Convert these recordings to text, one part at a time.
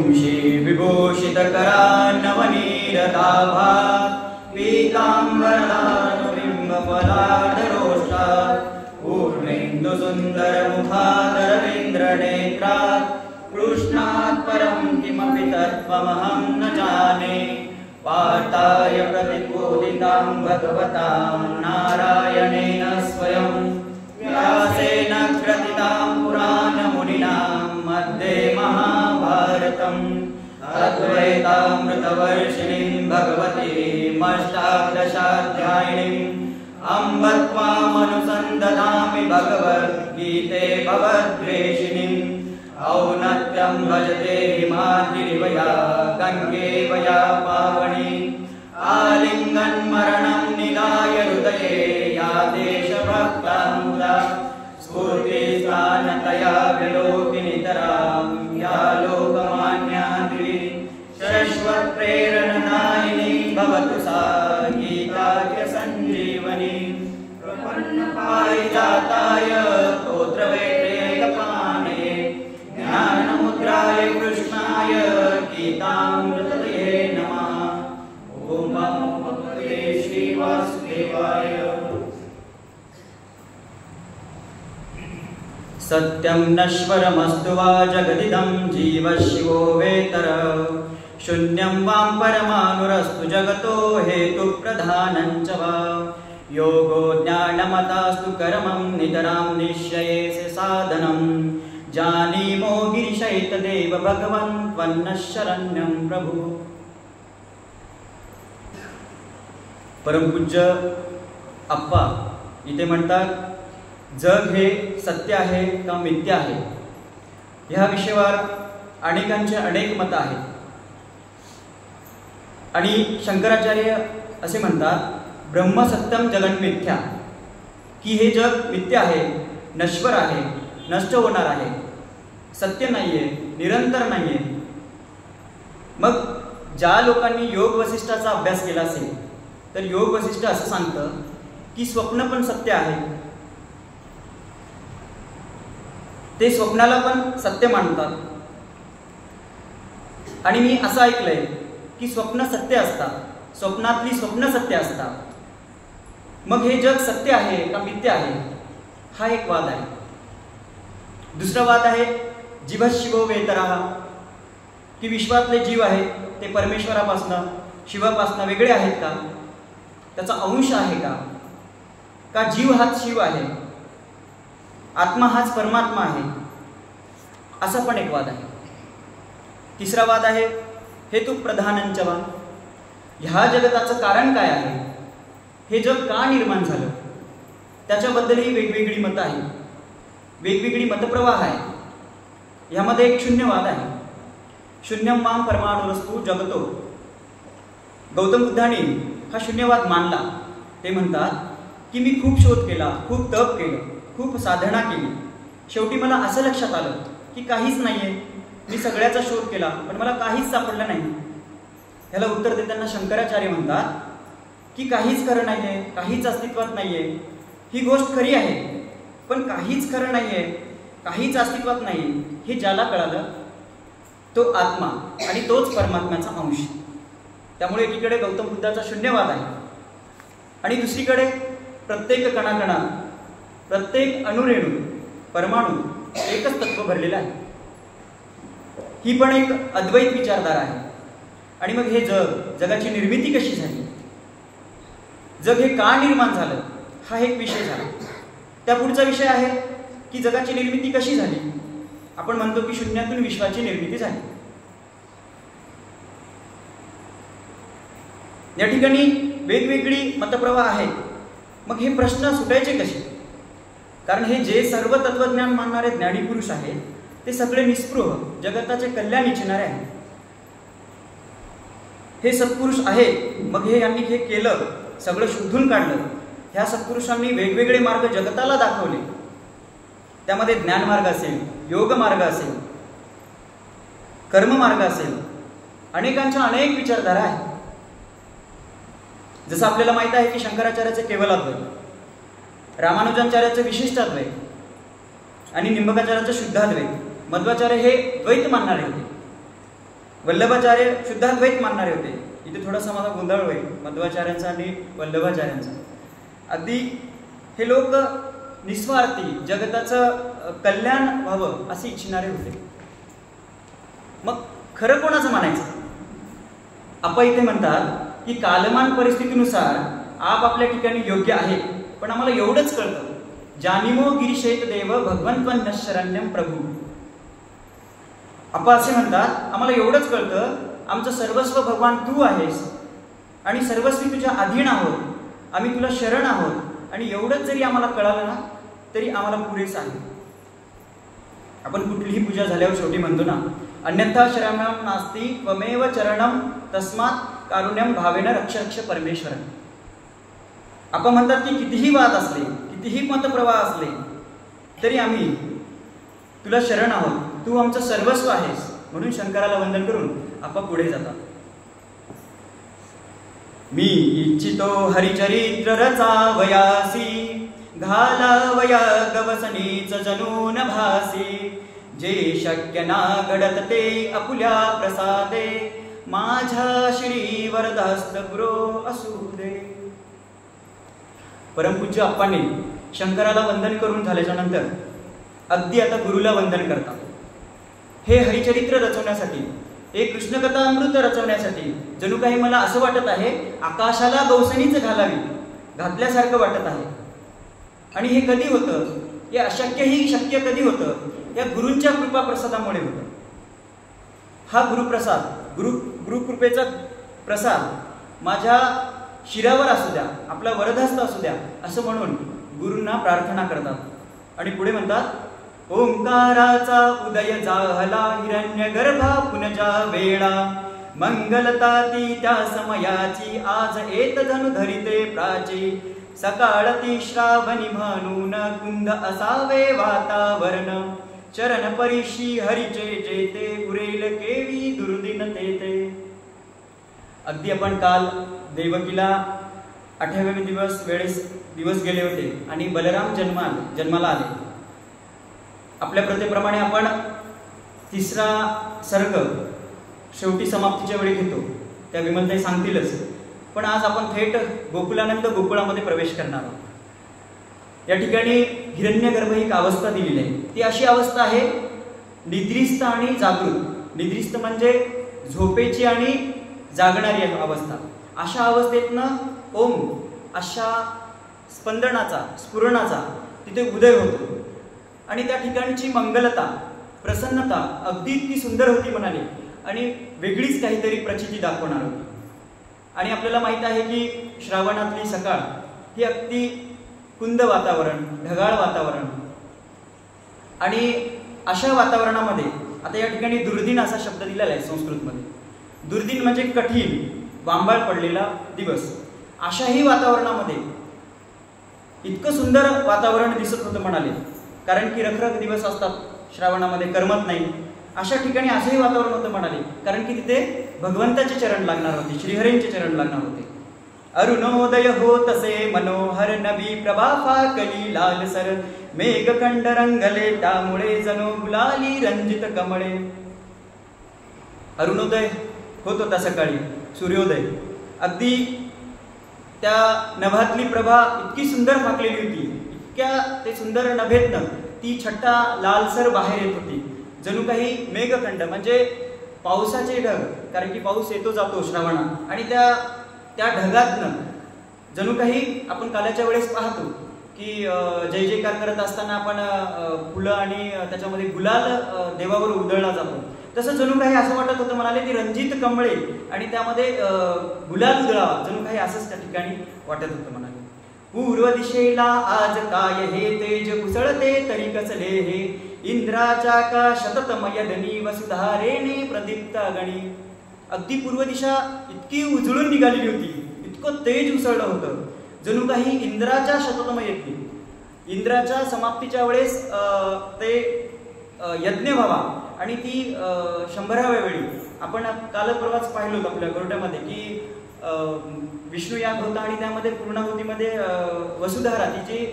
पुंशी विभूषितकरान्नवनीरदाभा पीताम्बरदानुबिम्बफलाधरोष्टात् पूर्णेन्दुसुन्दरमुखादरवीन्द्रनेत्रात् कृष्णात् परं किमपि तत्त्वमहं न जाने। पार्थाय प्रतिबोधितां भगवतां नारायणेन स्वयं व्यासेन ग्रथितां पुराणमुनिना मध्ये महाभारतम् अद्वैतामृतवर्षिणीं भगवतीम् अष्टादशाध्यायिनीम् अम्ब त्वामनुसन्दधामि भगवद्गीते भवद्वेषिणीम् औन्नत्यं भजते हिमाद्रिवया गङ्गेवया पावनी आलिङ्गन्मरणं निधाय हृदये या देशभक्तामुदा स्फूर्तिस्थानतया विलोकिनितरां या लोकमान्याद्रि शाश्वतप्रेरणदायिनी भवतु सा गीताख्यसञ्जीवनी। प्रपन्नपारिजाताय स्तोत्रवेत्रैकपाणये ज्ञानमुद्राय कृष्णाय गीतामृतये नमः। ॐ नमो भगवते श्रीवासुदेवाय। सत्यं नश्वरमस्तु वा जगदिदं जीवशिवो वेतरः शून्यं वां परमाणुरस्तु जगतो हेतुप्रधानं च वा योगो ज्ञानमतास्तु कर्मं नितरां निश्चयेस्य साधनं जानीमो गिरिशैतदेव भगवन् त्वन्नः शरण्यं प्रभु। परमपूज्य आप्पा इथे म्हणतात, जग हे सत्य आहे का मिथ्या आहे ह्या विषयावर अनेकांचे अनेक मत आहेत आणि शंकराचार्य असे म्हणतात, ब्रह्म सत्यम जगन मिथ्या, की हे जग मिथ्या आहे, नश्वर आहे, नष्ट होणार आहे, सत्य नाहीये, निरंतर नाहीये। मग ज्या लोकांनी योग वसिष्ठाचा अभ्यास केला असेल तर योग वसिष्ठ असं सांगतं की स्वप्न पण सत्य आहे, ते स्वप्नाला पण सत्य मानतात। आणि मी असं ऐकलंय की स्वप्न सत्य असतात, स्वप्नातली स्वप्न सत्य असतात। मग हे जग सत्य आहे का मिथ्या आहे हा एक वाद आहे। दुसरा वाद आहे जीवशिवो वेतरः, की विश्वातले जीव आहेत ते परमेश्वरापासनं शिवापासनं वेगळे आहेत का, त्याचा अंश आहे का जीव हाच शिव आहे, आत्मा हाच परमात्मा आहे, असा पण एक वाद आहे। तिसरा वाद आहे हेतु प्रधानंच वा, ह्या जगताचं कारण काय आहे, हे जग का निर्माण झालं त्याच्याबद्दलही वेगवेगळी मतं आहेत, वेगवेगळी मतप्रवाह आहे। ह्यामध्ये एक शून्यवाद आहे, शून्यं मां परमाणुरस्तु जगतो। गौतम बुद्धांनी हा शून्यवाद मानला। ते म्हणतात की मी खूप शोध केला, खूप तप केलं, खूप साधना केली, शेवटी मला असं लक्षात आलं की काहीच नाहीये। मी सगळ्याचा शोध केला पण मला काहीच सापडलं नाही। ह्याला उत्तर देताना शंकराचार्य म्हणतात की काहीच खरं नाहीये, काहीच अस्तित्वात नाहीये, ही गोष्ट खरी आहे, पण काहीच खरं नाहीये, काहीच अस्तित्वात नाही, हे ज्याला कळालं तो आत्मा आणि तोच परमात्म्याचा अंश। त्यामुळे एकीकडे गौतम बुद्धाचा शून्यवाद आहे आणि दुसरीकडे प्रत्येक कणाकणात, प्रत्येक अणुरेणू, परमाणू एकच तत्व भरलेलं आहे। ही पण एक अद्वैत विचारधारा आहे। आणि मग हे जगाची निर्मिती कशी झाली, जग हे का निर्माण झालं हा एक विषय झाला। त्या पुढचा विषय आहे की जगाची निर्मिती कशी झाली। आपण म्हणतो की शून्यातून विश्वाची निर्मिती झाली। या ठिकाणी वेगवेगळी मतप्रवाह आहेत। मग हे प्रश्न सुटायचे कसे, कारण हे जे सर्व तत्वज्ञान मानणारे ज्ञानी पुरुष आहेत ते सगळे निस्पृह जगताचे कल्याण इच्छिणारे आहेत। हे सत्पुरुष आहेत। मग हे यांनी हे केलं, सगळं शोधून काढलं। ह्या सत्पुरुषांनी वेगवेगळे मार्ग जगताला दाखवले, त्यामध्ये ज्ञान मार्ग असेल, योग मार्ग असेल, कर्म मार्ग असेल, अनेकांच्या अनेक विचारधारा आहेत। जसं आपल्याला माहित आहे की शंकराचार्याचे केवल अद्वैत, रामानुजाचार्याचे विशिष्ट अद्वैत आणि निंबकाचार्याचे शुद्धाद्वैत, मध्वाचार्य हे द्वैत मानणारे होते। वल्लभाचार्य शुद्धाद्वैत मानणारे होते. इथे थोडासा माझा गोंधळ होईल मध्वाचार्यांचा आणि वल्लभाचार्यांचा. अगदी हे लोक निस्वार्थी जगताचं कल्याण व्हावं असे इच्छिणारे होते. मग खरं कोणाचं मानायचं? आपण इथे म्हणतात की कालमान परिस्थितीनुसार आप आपल्या ठिकाणी योग्य आहे, पण आम्हाला एवढंच कळतं, जानिमो गिरीशेत देव भगवंतवन नशरण्यम प्रभू. आपण असे म्हणतात आम्हाला एवढंच कळतं, आमचं सर्वस्व भगवान तू आहेस आणि सर्वस्वी तुझ्या अधीन आहोत, आम्ही तुला शरण आहोत, आणि एवढंच जरी आम्हाला कळालं ना तरी आम्हाला पुरेसं आहे. आपण कुठलीही पूजा झाल्यावर शेवटी म्हणतो ना, अन्यथा शरणम नास्ति त्वमेव चरणम तस्मात् कारुण्यम भावेन रक्ष रक्ष परमेश्वर. आपण म्हणतात की कितीही वाद असले, कितीही मतप्रवाह असले तरी आम्ही तुला शरण आहोत, तू आमचं सर्वस्व आहेस, म्हणून शंकराला वंदन करून आपण पुढे जातात. मी इच्छितो हरिचरित्र रचावयासी, घालावया गवसनीच जनून भासी, जे शक्य ना घडत ते आपुल्या प्रसादे, माझ्या श्री वरदहस्त गुरो असू दे. परमपूज्य अप्पांनी शंकराला वंदन करून झाल्याच्या नंतर अगदी आता गुरुला वंदन करतात. हे हरिचरित्र रचवण्यासाठी, एक कृष्णकथा अमृत रचवण्यासाठी जणू काही मला असं वाटत आहे आकाशाला गवसणीच घालावी घातल्यासारखं वाटत आहे. आणि हे कधी होतं? हे अशक्यही शक्य कधी होतं? या गुरूंच्या कृपा प्रसादामुळे होतं. हा गुरुप्रसाद, गुरुकृपेचा प्रसाद माझ्या शिरावर असू द्या, आपला वरदहस्त असू द्या, असं म्हणून गुरूंना प्रार्थना करतात. आणि पुढे म्हणतात, ओंकाराचा उदय झाला हिरण्य गर्भा पुनजा वेळा, मंगलता ती त्या समयाची आज येत जणू धरिते प्राची, सकाळ ती श्रावणी म्हणून कुंद असावे वातावरण, चरण परिशी हरिचे जेते उरेल केवी दुर्दिन तेते. अगदी आपण काल देवकीला 8व्या दिवस गेले होते आणि बलराम जन्माला आले. आपल्या प्रथेप्रमाणे आपण तिसरा सर्ग शेवटी समाप्तीच्या वेळी घेतो, त्या विमलताई सांगतीलच. पण आज आपण थेट गोकुलानंद गोकुळामध्ये प्रवेश करणार आहोत. या ठिकाणी हिरण्यगर्भ एक अवस्था दिलेली आहे. ती अशी अवस्था आहे निद्रिस्त आणि जागृत. निद्रिस्त म्हणजे झोपेची आणि जागणारी अवस्था. अशा अवस्थेतनं ओम अशा स्पंदनाचा, स्फुरणाचा तिथे उदय होतो. आणि त्या ठिकाणची मंगलता, प्रसन्नता अगदी इतकी सुंदर होती म्हणाली, आणि वेगळीच काहीतरी प्रचिती दाखवणार होती. आणि आपल्याला माहीत आहे की श्रावणातली सकाळ ही अगदी कुंद वातावरण, ढगाळ वातावरण. आणि अशा वातावरणामध्ये आता या ठिकाणी दुर्दिन असा शब्द दिलेला आहे संस्कृतमध्ये. दुर्दिन म्हणजे कठीण, वांबाळ पडलेला दिवस. अशाही वातावरणामध्ये इतकं सुंदर वातावरण दिसत होतं म्हणाले, कारण की रखरख दिवस असतात श्रावणामध्ये, करमत नाही. अशा ठिकाणी असंही वातावरण होतं म्हणाले, कारण की तिथे भगवंताचे चरण लागणार होते, श्रीहरींचे चरण लागणार होते. अरुणोदय हो तसे मनोहर नवी प्रभा फाकली लालसर, मेघखंड रंगले त्यामुळे जणू गुलाली रंजित कमळे. अरुणोदय होत होता सकाळी, सूर्योदय. अगदी त्या नभातली प्रभा इतकी सुंदर फाकलेली होती, इतक्या ते सुंदर नभेतनं ती छटा लालसर बाहेर येत होती. जणू काही मेघखंड म्हणजे पावसाचे ढग, कारण की पाऊस येतो जातो श्रावणात, आणि त्या ढगातनं जणू काही आपण कालाच्या वेळेस पाहतो की जय जयकार करत असताना आपण फुलं आणि त्याच्यामध्ये गुलाल देवावर उधळला जातो. तसं जणू काही असं वाटत होतं म्हणाले ती रंजित कमळे आणि त्यामध्ये गुलाल उधळावा, जणू काही असंच त्या ठिकाणी वाटत होतं म्हणाले. पूर्व दिशेला आज काय हे तेज उसळते तरी कसले हे, इंद्राच्या का शततमय धनी वसुधारेने प्रदीप्त अगणी. अगदी पूर्व दिशा इतकी उजळून निघालेली होती, इतकं तेज उसळलं होतं, जणू काही इंद्राच्या शततमय येते. इंद्राच्या समाप्तीच्या वेळेस ते यज्ञ व्हावा, आणि ती 100व्या वेळी आपण काल परवाच पाहिलो आपल्या गोरट्यामध्ये की विष्णू याग होता आणि त्यामध्ये पूर्णाहुतीमध्ये वसुधारा, तिची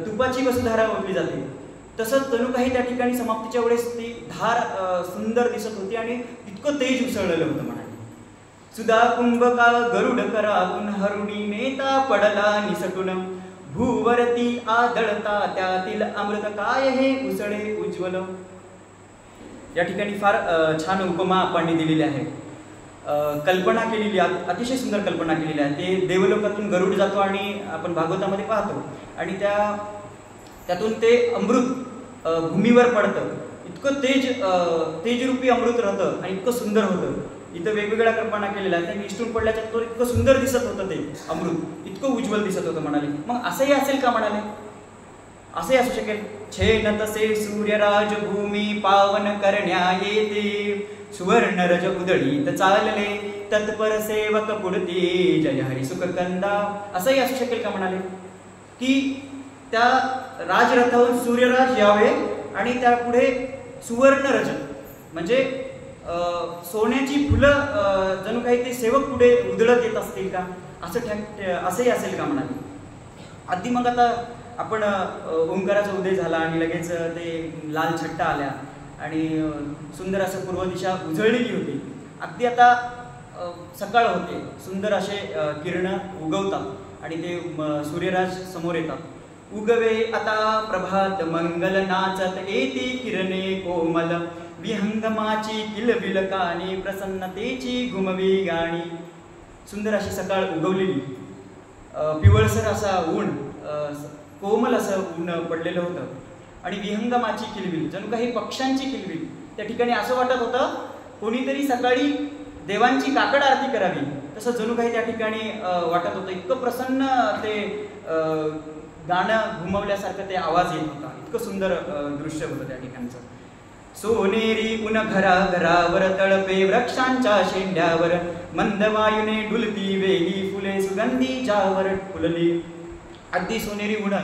तुपाची वसुधारा ओतली जाते. तसंच जणू काही त्या ठिकाणी समाप्तीच्या वेळेस ती धार सुंदर दिसत होती आणि इतकं तेज उसळलेलं होतं म्हणाले. सुधा कुंभका गरुड करातून हरुणी नेता पडला निसटून, भूवरती आदळता त्यातील अमृत काय हे उसळे उज्ज्वल. या ठिकाणी फार छान उपमा आपण दिलेली आहे, कल्पना केलेली, अतिशय सुंदर कल्पना केलेली आहे. ते देवलोकातून गरुड जातो आणि आपण भागवतामध्ये पाहतो आणि त्यातून ते अमृत भूमीवर पडतं. इतकं तेजरूपी अमृत राहतं आणि इतकं सुंदर होतं. इथं वेगवेगळ्या कल्पना केलेल्या आहेत. ते निष्ठून पडल्याच्या तो इतकं सुंदर दिसत होतं, ते अमृत इतकं उज्ज्वल दिसत होतं म्हणाले. मग असंही असेल का म्हणाले, असंही असू शकेल. छेन तसे सूर्यराज भूमी पावन करण्या येते, सुवर्ण रज उदळीत चालले तत्पर सेवक पुढती, जय हरी सुख कंदा. असंही असू शकेल का म्हणाले की त्या राजरथावरून सूर्यराज यावे आणि त्या पुढे सुवर्ण रज म्हणजे सोन्याची फुलं जणू काही ते सेवक पुढे उधळत येत असतील का, असंही असेल का म्हणाले. अगदी मग आता आपण ओंकाराचा उदय झाला आणि लगेच ते लाल छट्टा आल्या आणि सुंदर असं पूर्व दिशा उजळलेली होती. अगदी आता सकाळ होते, सुंदर असे किरण उगवतात आणि ते सूर्यराज समोर येतात. उगवे आता प्रभात मंगल नाचत येती किरणे कोमल, विहंगमाची किलबिल कानी प्रसन्नतेची घुमवी गाणी. सुंदर अशी सकाळ उगवलेली, पिवळसर असा ऊन, कोमल असं ऊन पडलेलं होतं आणि विहंगमाची किलबिल, जणू काही पक्ष्यांची किलबिल. त्या ठिकाणी असं वाटत होतं कोणीतरी सकाळी देवांची काकड आरती करावी, तसं जणू काही त्या ठिकाणी वाटत होतं. इतकं प्रसन्न ते गाणं घुमवल्यासारखं ते आवाज येत होता. इतकं सुंदर दृश्य होतं त्या ठिकाणचं. सोनेरी उन घरा घरावर तळपे वृक्षांच्या शेंड्यावर, मंद वायूने डुलती वेली फुले सुगंधी ज्यावर फुलली. अगदी सोनेरी उन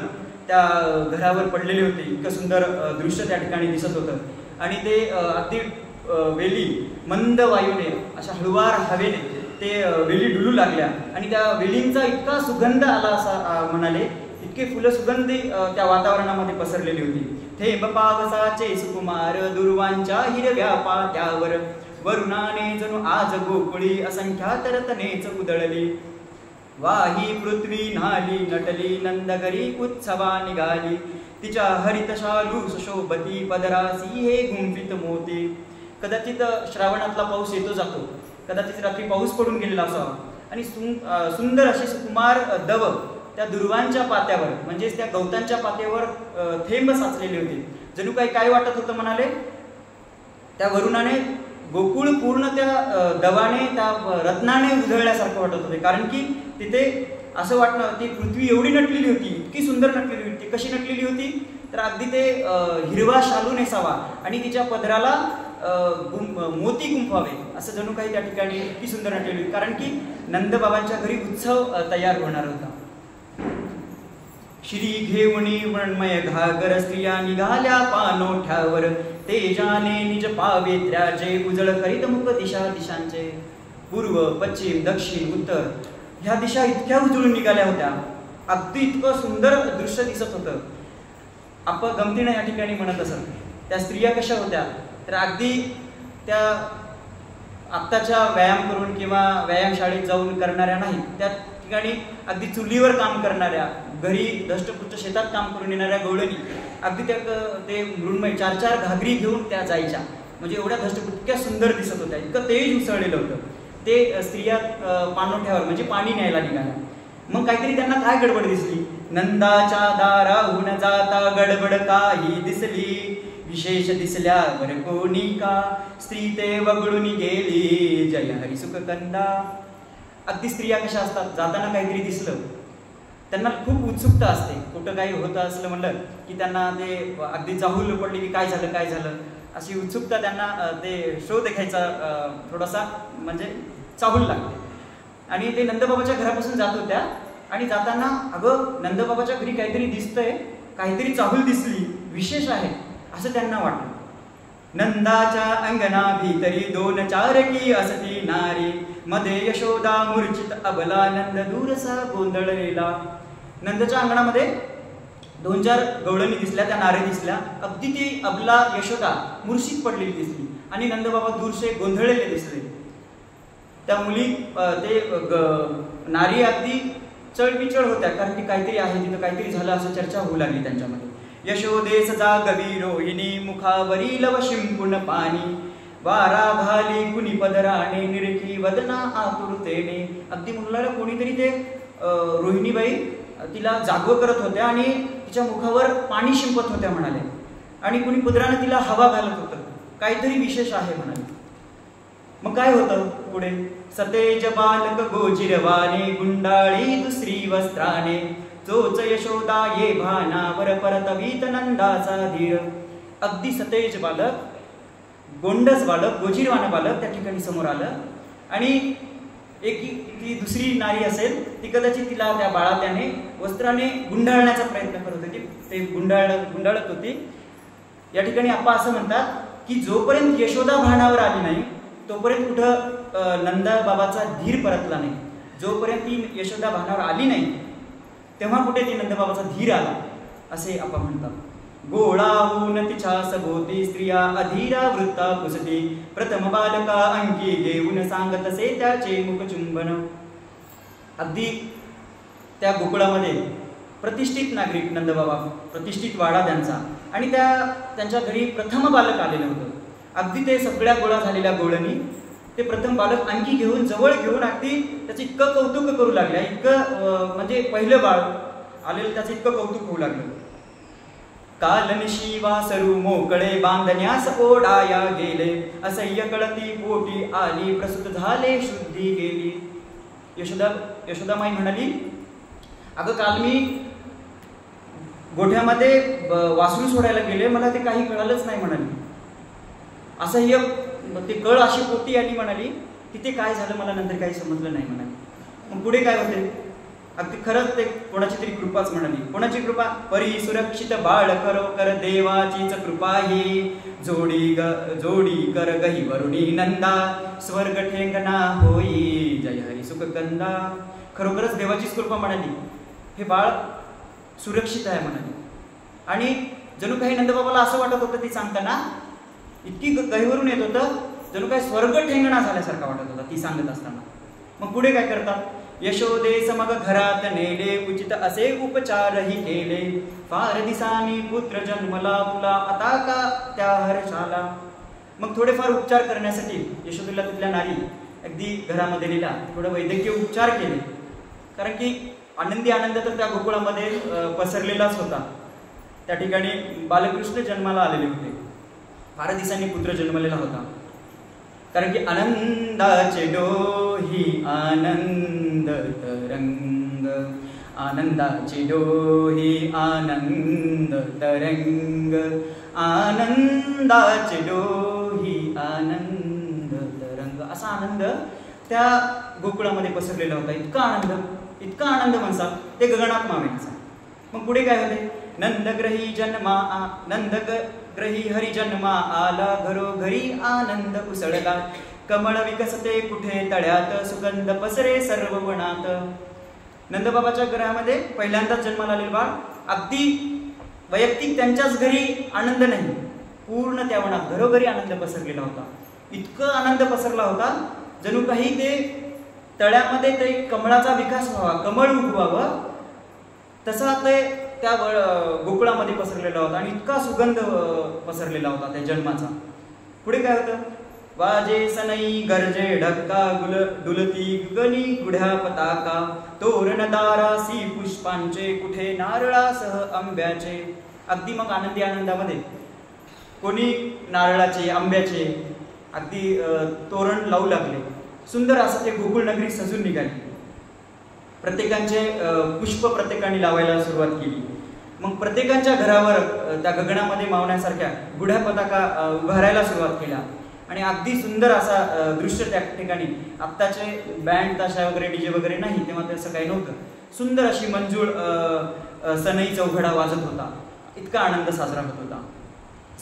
त्या घरावर पडलेले होते. इतकं सुंदर दृश्य त्या ठिकाणी दिसत होतं आणि ते अगदी वेली मंद वायूने अशा हळुवार हवेने ते वेली डुलू लागल्या आणि त्या वेलींचा इतका सुगंध आला असा म्हणाले. इतके फुलं सुगंधी त्या वातावरणामध्ये पसरलेली होती. थेंब पावसाचे सुकुमार दुर्वांच्या हिरव्या पात्यावर, वरुणाने जणू आज गोकुळी असंख्यात रत्नेच उधळली. वाही पृथ्वी न्हाली नटली नंदगरी उत्सवा निघाली, तिच्या हरित शालू सुशोभती पदरासी हे गुंफित मोती. कदाचित श्रावणातला पाऊस येतो जातो, कदाचित रात्री पाऊस पडून गेलेला असावा आणि सुंदर असे सुकुमार दव त्या दुर्वांच्या पात्यावर म्हणजेच त्या गवतांच्या पात्यावर थेंब साचलेले होते. जणू काही काय वाटत होतं म्हणाले, त्या वरुणाने गोकुळ पूर्ण त्या दवाने त्या रत्नाने उधळल्यासारखं वाटत होते. कारण की तिथे असं वाटणं, ती पृथ्वी एवढी नटलेली होती, इतकी सुंदर नटलेली होती. कशी नटलेली होती तर अगदी ते हिरवा शालू नेसावा आणि तिच्या पदराला मोती गुंफावे असं जणू काही त्या ठिकाणी इतकी सुंदर नटलेली होती. कारण की नंदबाबांच्या घरी उत्सव तयार होणार होता. श्री घेऊनी मृण्मय घागर स्त्रिया निघाल्या पानोठ्यावर, तेजाने निज पावित्र्याचे उजळ करीत मुख दिशा दिशांचे. पूर्व पश्चिम दक्षिण उत्तर ह्या दिशा इतक्या उजळून निघाल्या होत्या. अगदी इतकं सुंदर दृश्य दिसत होतं. आपण गमतीने या ठिकाणी म्हणत असत. त्या स्त्रिया कशा होत्या तर अगदी त्या आत्ताच्या व्यायाम करून किंवा व्यायामशाळेत जाऊन करणाऱ्या नाहीत. त्या ठिकाणी अगदी चुलीवर काम करणाऱ्या, घरी दष्टपुष्ट शेतात काम करून येणाऱ्या गवळणी, अगदी त्या ते मृण्मय 4-4 घागरी घेऊन त्या जायच्या. म्हणजे एवढ्या दष्टपुष्ट सुंदर दिसत होत्या. इतकं तेज उसळलेलं होतं. ते स्त्रिया पाणोठ्यावर म्हणजे पाणी न्यायला निघाल्या. मग काहीतरी त्यांना काय गडबड दिसली. नंदाच्या दाराहून जाता गडबड काही दिसली, विशेष दिसल्यावर कोणी का स्त्री ते वगळून गेली, जय हरी सुख कंदा. अगदी स्त्रिया कशा असतात, जाताना काहीतरी दिसलं त्यांना खूप उत्सुकता असते. कुठं काही होतं असलं म्हणलं की त्यांना ते अगदी चाहूल पडली की काय झालं काय झालं अशी उत्सुकता त्यांना ते शो देखायचा थोडासा म्हणजे चाहूल लागते. आणि ते नंदबाबाच्या घरापासून जात होत्या आणि जाताना अगं नंदबाबाच्या घरी काहीतरी दिसतंय, काहीतरी चाहूल दिसली, विशेष आहे असं त्यांना वाटलं. नंदाच्या अंगणा भीतरी 2 चारकी असती नारी, मध्ये यशोदा मूर्छित अबला नंद दूरसा गोंधळलेला. नंदच्या अंगणामध्ये 2-4 गवळणी दिसल्या, त्या नारी दिसल्या. अगदी ती अबला यशोदा मूर्छित पडलेली दिसली आणि नंदबाबा दूरचे गोंधळलेले दिसले. त्या मुली नारी अगदी चळपिचळ होत्या, कारण की काहीतरी आहे तिथं, काहीतरी झालं असं चर्चा होऊ लागली त्यांच्यामध्ये. यशोदेस जागवी रोहिणी मुखावरी लव शिंपून पाणी वारा घाली कुणी पदराने निरखी वदना आतुरतेने. अगदी मुलाला कोणीतरी ते रोहिणीबाई तिला जागव करत होत्या आणि तिच्या मुखावर पाणी शिंपत होत्या म्हणाले, आणि कुणी पदराने तिला हवा घालत होतं. काहीतरी विशेष आहे म्हणाले. मग काय होतं पुढे? सतेज बालक गोजिरवाने गुंडाळी दुसरी वस्त्राने चोच यशोदा ये भानावर परतवीत नंदाचा धीर. अगदी सतेज बालक, गोंडस बालक, गोजिरवान बालक त्या ठिकाणी समोर आलं, आणि एक ती दुसरी नारी असेल ती कदाचित तिला त्या बाळात्याने वस्त्राने गुंडाळण्याचा प्रयत्न करत होती, ते गुंडाळत होती. या ठिकाणी आप्पा असं म्हणतात की जोपर्यंत यशोदा भानावर आली नाही तोपर्यंत कुठं नंदा बाबाचा धीर परतला नाही. जोपर्यंत ती यशोदा भानावर आली नाही तेव्हा कुठे ती नंदबाबाचा धीर आला असे आप्पा म्हणतात. गोळाहून तिच्या सभोवती स्त्रिया अधीरा वृत्ता कुसती प्रथम बालका अंकी घेऊन सांगतसे त्याचे मुखचुंबन. अगदी त्या गोकुळामध्ये प्रतिष्ठित नागरिक नंदबाबा, प्रतिष्ठित वाडा त्यांचा, आणि त्यांच्या घरी प्रथम बालक आलेलं होतं. अगदी ते सगळ्या गोळा झालेल्या गोळणी ते प्रथम बालक अंकी घेऊन जवळ घेऊन अगदी त्याचं इतकं कौतुक करू लागले, इतकं म्हणजे पहिलं बाळ आलेलं त्याचं इतकं कौतुक होऊ लागलं. कालनिशी वासरू मोकळे बांधण्यास ओढाया गेले असह्य कळती पोटी आली प्रसूत झाले शुद्धी गेली. यशोदामाई म्हणाली, अगं काल मी गोठ्यामध्ये वासरू सोडायला गेले, मला ते काही कळालंच नाही म्हणाली. असह्य ते कळ अशी पोटी आली म्हणाली, तिथे काय झालं मला नंतर काही समजलं नाही म्हणाली. मग पुढे काय होते? अगदी खरंच ते कोणाची तरी कृपाच म्हणाली. कोणाची कृपा? परी सुरक्षित बाळ करो कर देवाचीच कृपा ही जोडी कर गही वरुणी नंदा स्वर्ग ठेंगणा होई जय हरी सुख कंदा. खरोखरच देवाचीच कृपा म्हणाली, हे बाळ सुरक्षित आहे म्हणाली. आणि जणू काही नंदबाबाला असं वाटत होतं ती सांगताना, इतकी गहीवरून येत होतं जणू काही स्वर्ग ठेंगणा झाल्यासारखा वाटत होता ती सांगत असताना. मग पुढे काय करतात? यशोदेस मग घरात नेले उचित असे उपचारही केले फार दिसानी पुत्र जन्मला तुला आता का त्या हर्षाला. मग थोडेफार उपचार करण्यासाठी यशोदेला तिथल्या नारी अगदी घरामध्ये नेल्या, थोडे वैद्यकीय उपचार केले, कारण की आनंदी आनंद तर त्या गोकुळामध्ये पसरलेलाच होता. त्या ठिकाणी बालकृष्ण जन्माला आलेले होते, फार दिवसांनी पुत्र जन्मलेला होता. कारण की आनंदाचे डोही आनंद तरंग, आनंदाचे डोही आनंद तरंग, आनंदाचे डोही आनंद तरंग. असा आनंद त्या गोकुळामध्ये पसरलेला होता. इतका आनंद म्हणतात ते गगनात मावेचा. मग पुढे काय होते? नंदग्रही हरी जन्मा आला घरोघरी आनंद उसळला कमळ विकसते कुठे तळ्यात सुगंध पसरे सर्व वनात. नंदबाबाच्या घरामध्ये पहिल्यांदाच जन्माला आलेले बाळ, अगदी वैयक्तिक त्यांच्याच घरी आनंद नाही, पूर्ण त्या वनात घरोघरी आनंद पसरलेला होता. इतकं आनंद पसरला होता जणू काही ते तळ्यामध्ये ते कमळाचा विकास व्हावा, कमळ उगवावं, तसा ते त्या गोकुळामध्ये पसरलेला होता. आणि इतका सुगंध पसरलेला होता त्या जन्माचा. पुढे काय होतं? वाजे सनई गरजे ढक्का डुलती गगनी गुढ्या पताका तोरण दारासी पुष्पांचे कुठे नारळासह आंब्याचे. अगदी मग आनंदी आनंदामध्ये कोणी नारळाचे आंब्याचे अगदी तोरण लावू लागले. सुंदर असं ते गोकुळ नगरी सजून निघाली. प्रत्येकांचे पुष्प प्रत्येकाने लावायला सुरुवात केली. मग प्रत्येकाच्या घरावर त्या गगनामध्ये मावण्यासारख्या गुढ्या पताका उभारायला सुरुवात केल्या. आणि अगदी सुंदर असा दृश्य त्या ठिकाणी. आत्ताचे बँड ताशा वगैरे डीजे वगैरे नाही, तेव्हा तसं काही नव्हतं. सुंदर अशी मंजूळ सनई चौघडा वाजत होता. इतका आनंद साजरा होत होता.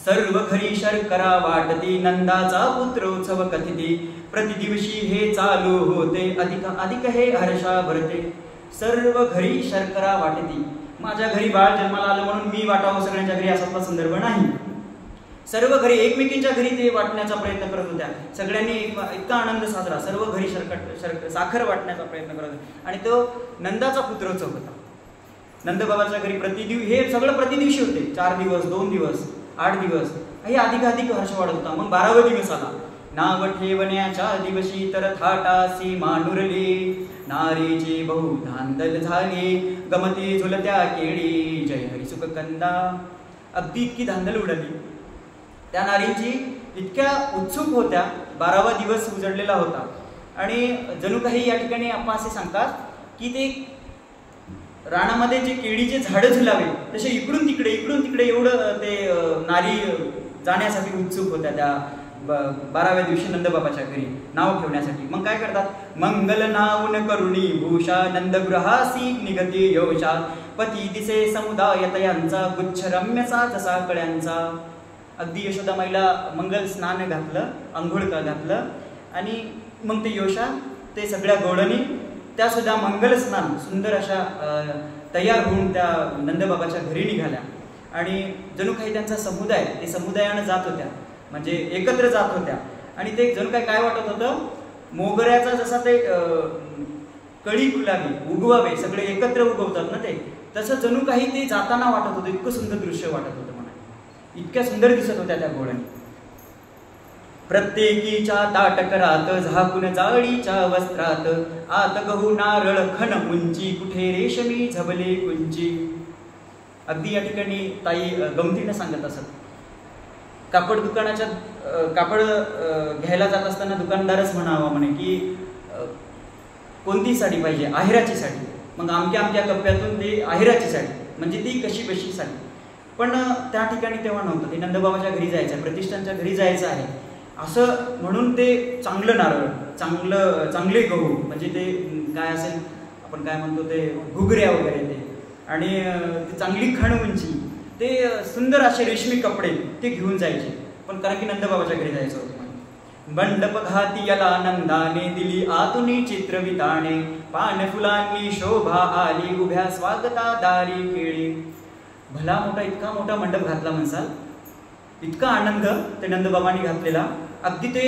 सर्व घरी शर्करा वाटती नंदाचा पुत्रोत्सव कथिती प्रतिदिवशी हे चालू होते अधिक हे हर्षा भरते. सर्व घरी शर्करा वाटती. माझ्या घरी बाळ जन्माला आलं म्हणून मी वाटावं सगळ्यांच्या घरी असा संदर्भ नाही. सर्व घरी एकमेकींच्या घरी ते वाटण्याचा प्रयत्न करत होत्या. सगळ्यांनी इतका आनंद साजरा, सर्व घरी साखर वाटण्याचा प्रयत्न करत होते. आणि तो नंदाचा पुत्रोत्सव होता. नंदबाबाच्या घरी हे सगळं प्रतिदिवशी होते. 4 दिवस, 2 दिवस, 8 दिवस, हे अधिकाधिक हर्ष वाढत होता. मग 12वा दिवस आला. नाव ठेवण्याच्या दिवशी तर थाटासी मांडुरली, नारीची बहु धांदल झाली, गमती झुलत्या केळी, जय हरी सुख कंदा. अगदी इतकी धांदल उडाली. त्या नारींची इतक्या उत्सुक होत्या. 12वा दिवस उजडलेला होता आणि जणू काही या ठिकाणी आपण असे सांगतात की ते रानामध्ये जे केळीचे झाडं झुलावे तसे इकडून तिकडे एवढं ते नारी जाण्यासाठी उत्सुक होत्या त्या 12व्या दिवशी नंदबाबाच्या घरी नाव ठेवण्यासाठी. मग काय करतात? मंगल नावून करुणी भूषा, नंदगृहासी निगती योषा, पती दिसे समुदाय तयांचा, गुच्छ रम्यसा जसा कळ्यांचा. अगदी यशोदामाईला मंगल स्नान घातलं, आंघोळ घातलं आणि मग ते योषा, ते सगळ्या गोडणी त्या सुद्धा मंगल स्नान सुंदर अशा तयार होऊन त्या नंदबाबाच्या घरी निघाल्या. आणि जणू काही त्यांचा समुदाय, ते समुदायानं जात होत्या, म्हणजे एकत्र जात होत्या. आणि ते जणू काय वाटत होतं, मोगऱ्याचा जसा ते कळी फुलावी, उगवावे, सगळे एकत्र उगवतात ना, ते तसं जणू काही ते जाताना वाटत होतं. इतकं सुंदर दृश्य वाटत होतं म्हणा. इतक्या सुंदर दिसत होत्या त्या घोड्याने. प्रत्येकीच्या ताटकरात झाकून जाळीच्या वस्त्रात, आत गहू नारळ खण उंची, कुठे रेशमी झबले कुंची. अगदी या ठिकाणी ताई गमतीनं सांगत असत. कापड दुकानाच्या कापड घ्यायला जात असताना दुकानदारच म्हणावा म्हणे की कोणती साडी पाहिजे? आहेराची साडी. मग आमच्या कप्प्यातून ते आहेराची साडी, म्हणजे ती कशी बशी साडी. पण त्या ठिकाणी तेव्हा नव्हतं. ते नंदबाबाच्या घरी जायचं आहे, प्रतिष्ठानच्या घरी जायचं आहे असं म्हणून ते चांगलं नारळ, चांगले गहू, म्हणजे ते काय असेल आपण काय म्हणतो ते घुगऱ्या वगैरे ते, आणि ते चांगली खण उंची, ते सुंदर असे रेशमी कपडे ते घेऊन जायचे. पण कारण की नंदबाबाच्या घरी जायचं होतं. मंडप घाती याला नंदाने, दिली आतुनी चित्रविताने, पान फुलांनी शोभा आली, उभ्या स्वागता दारी केळी. भला मोठा, इतका मोठा मंडप घातला म्हणसाल. इतका आनंद ते नंदबाबांनी घातलेला. अगदी ते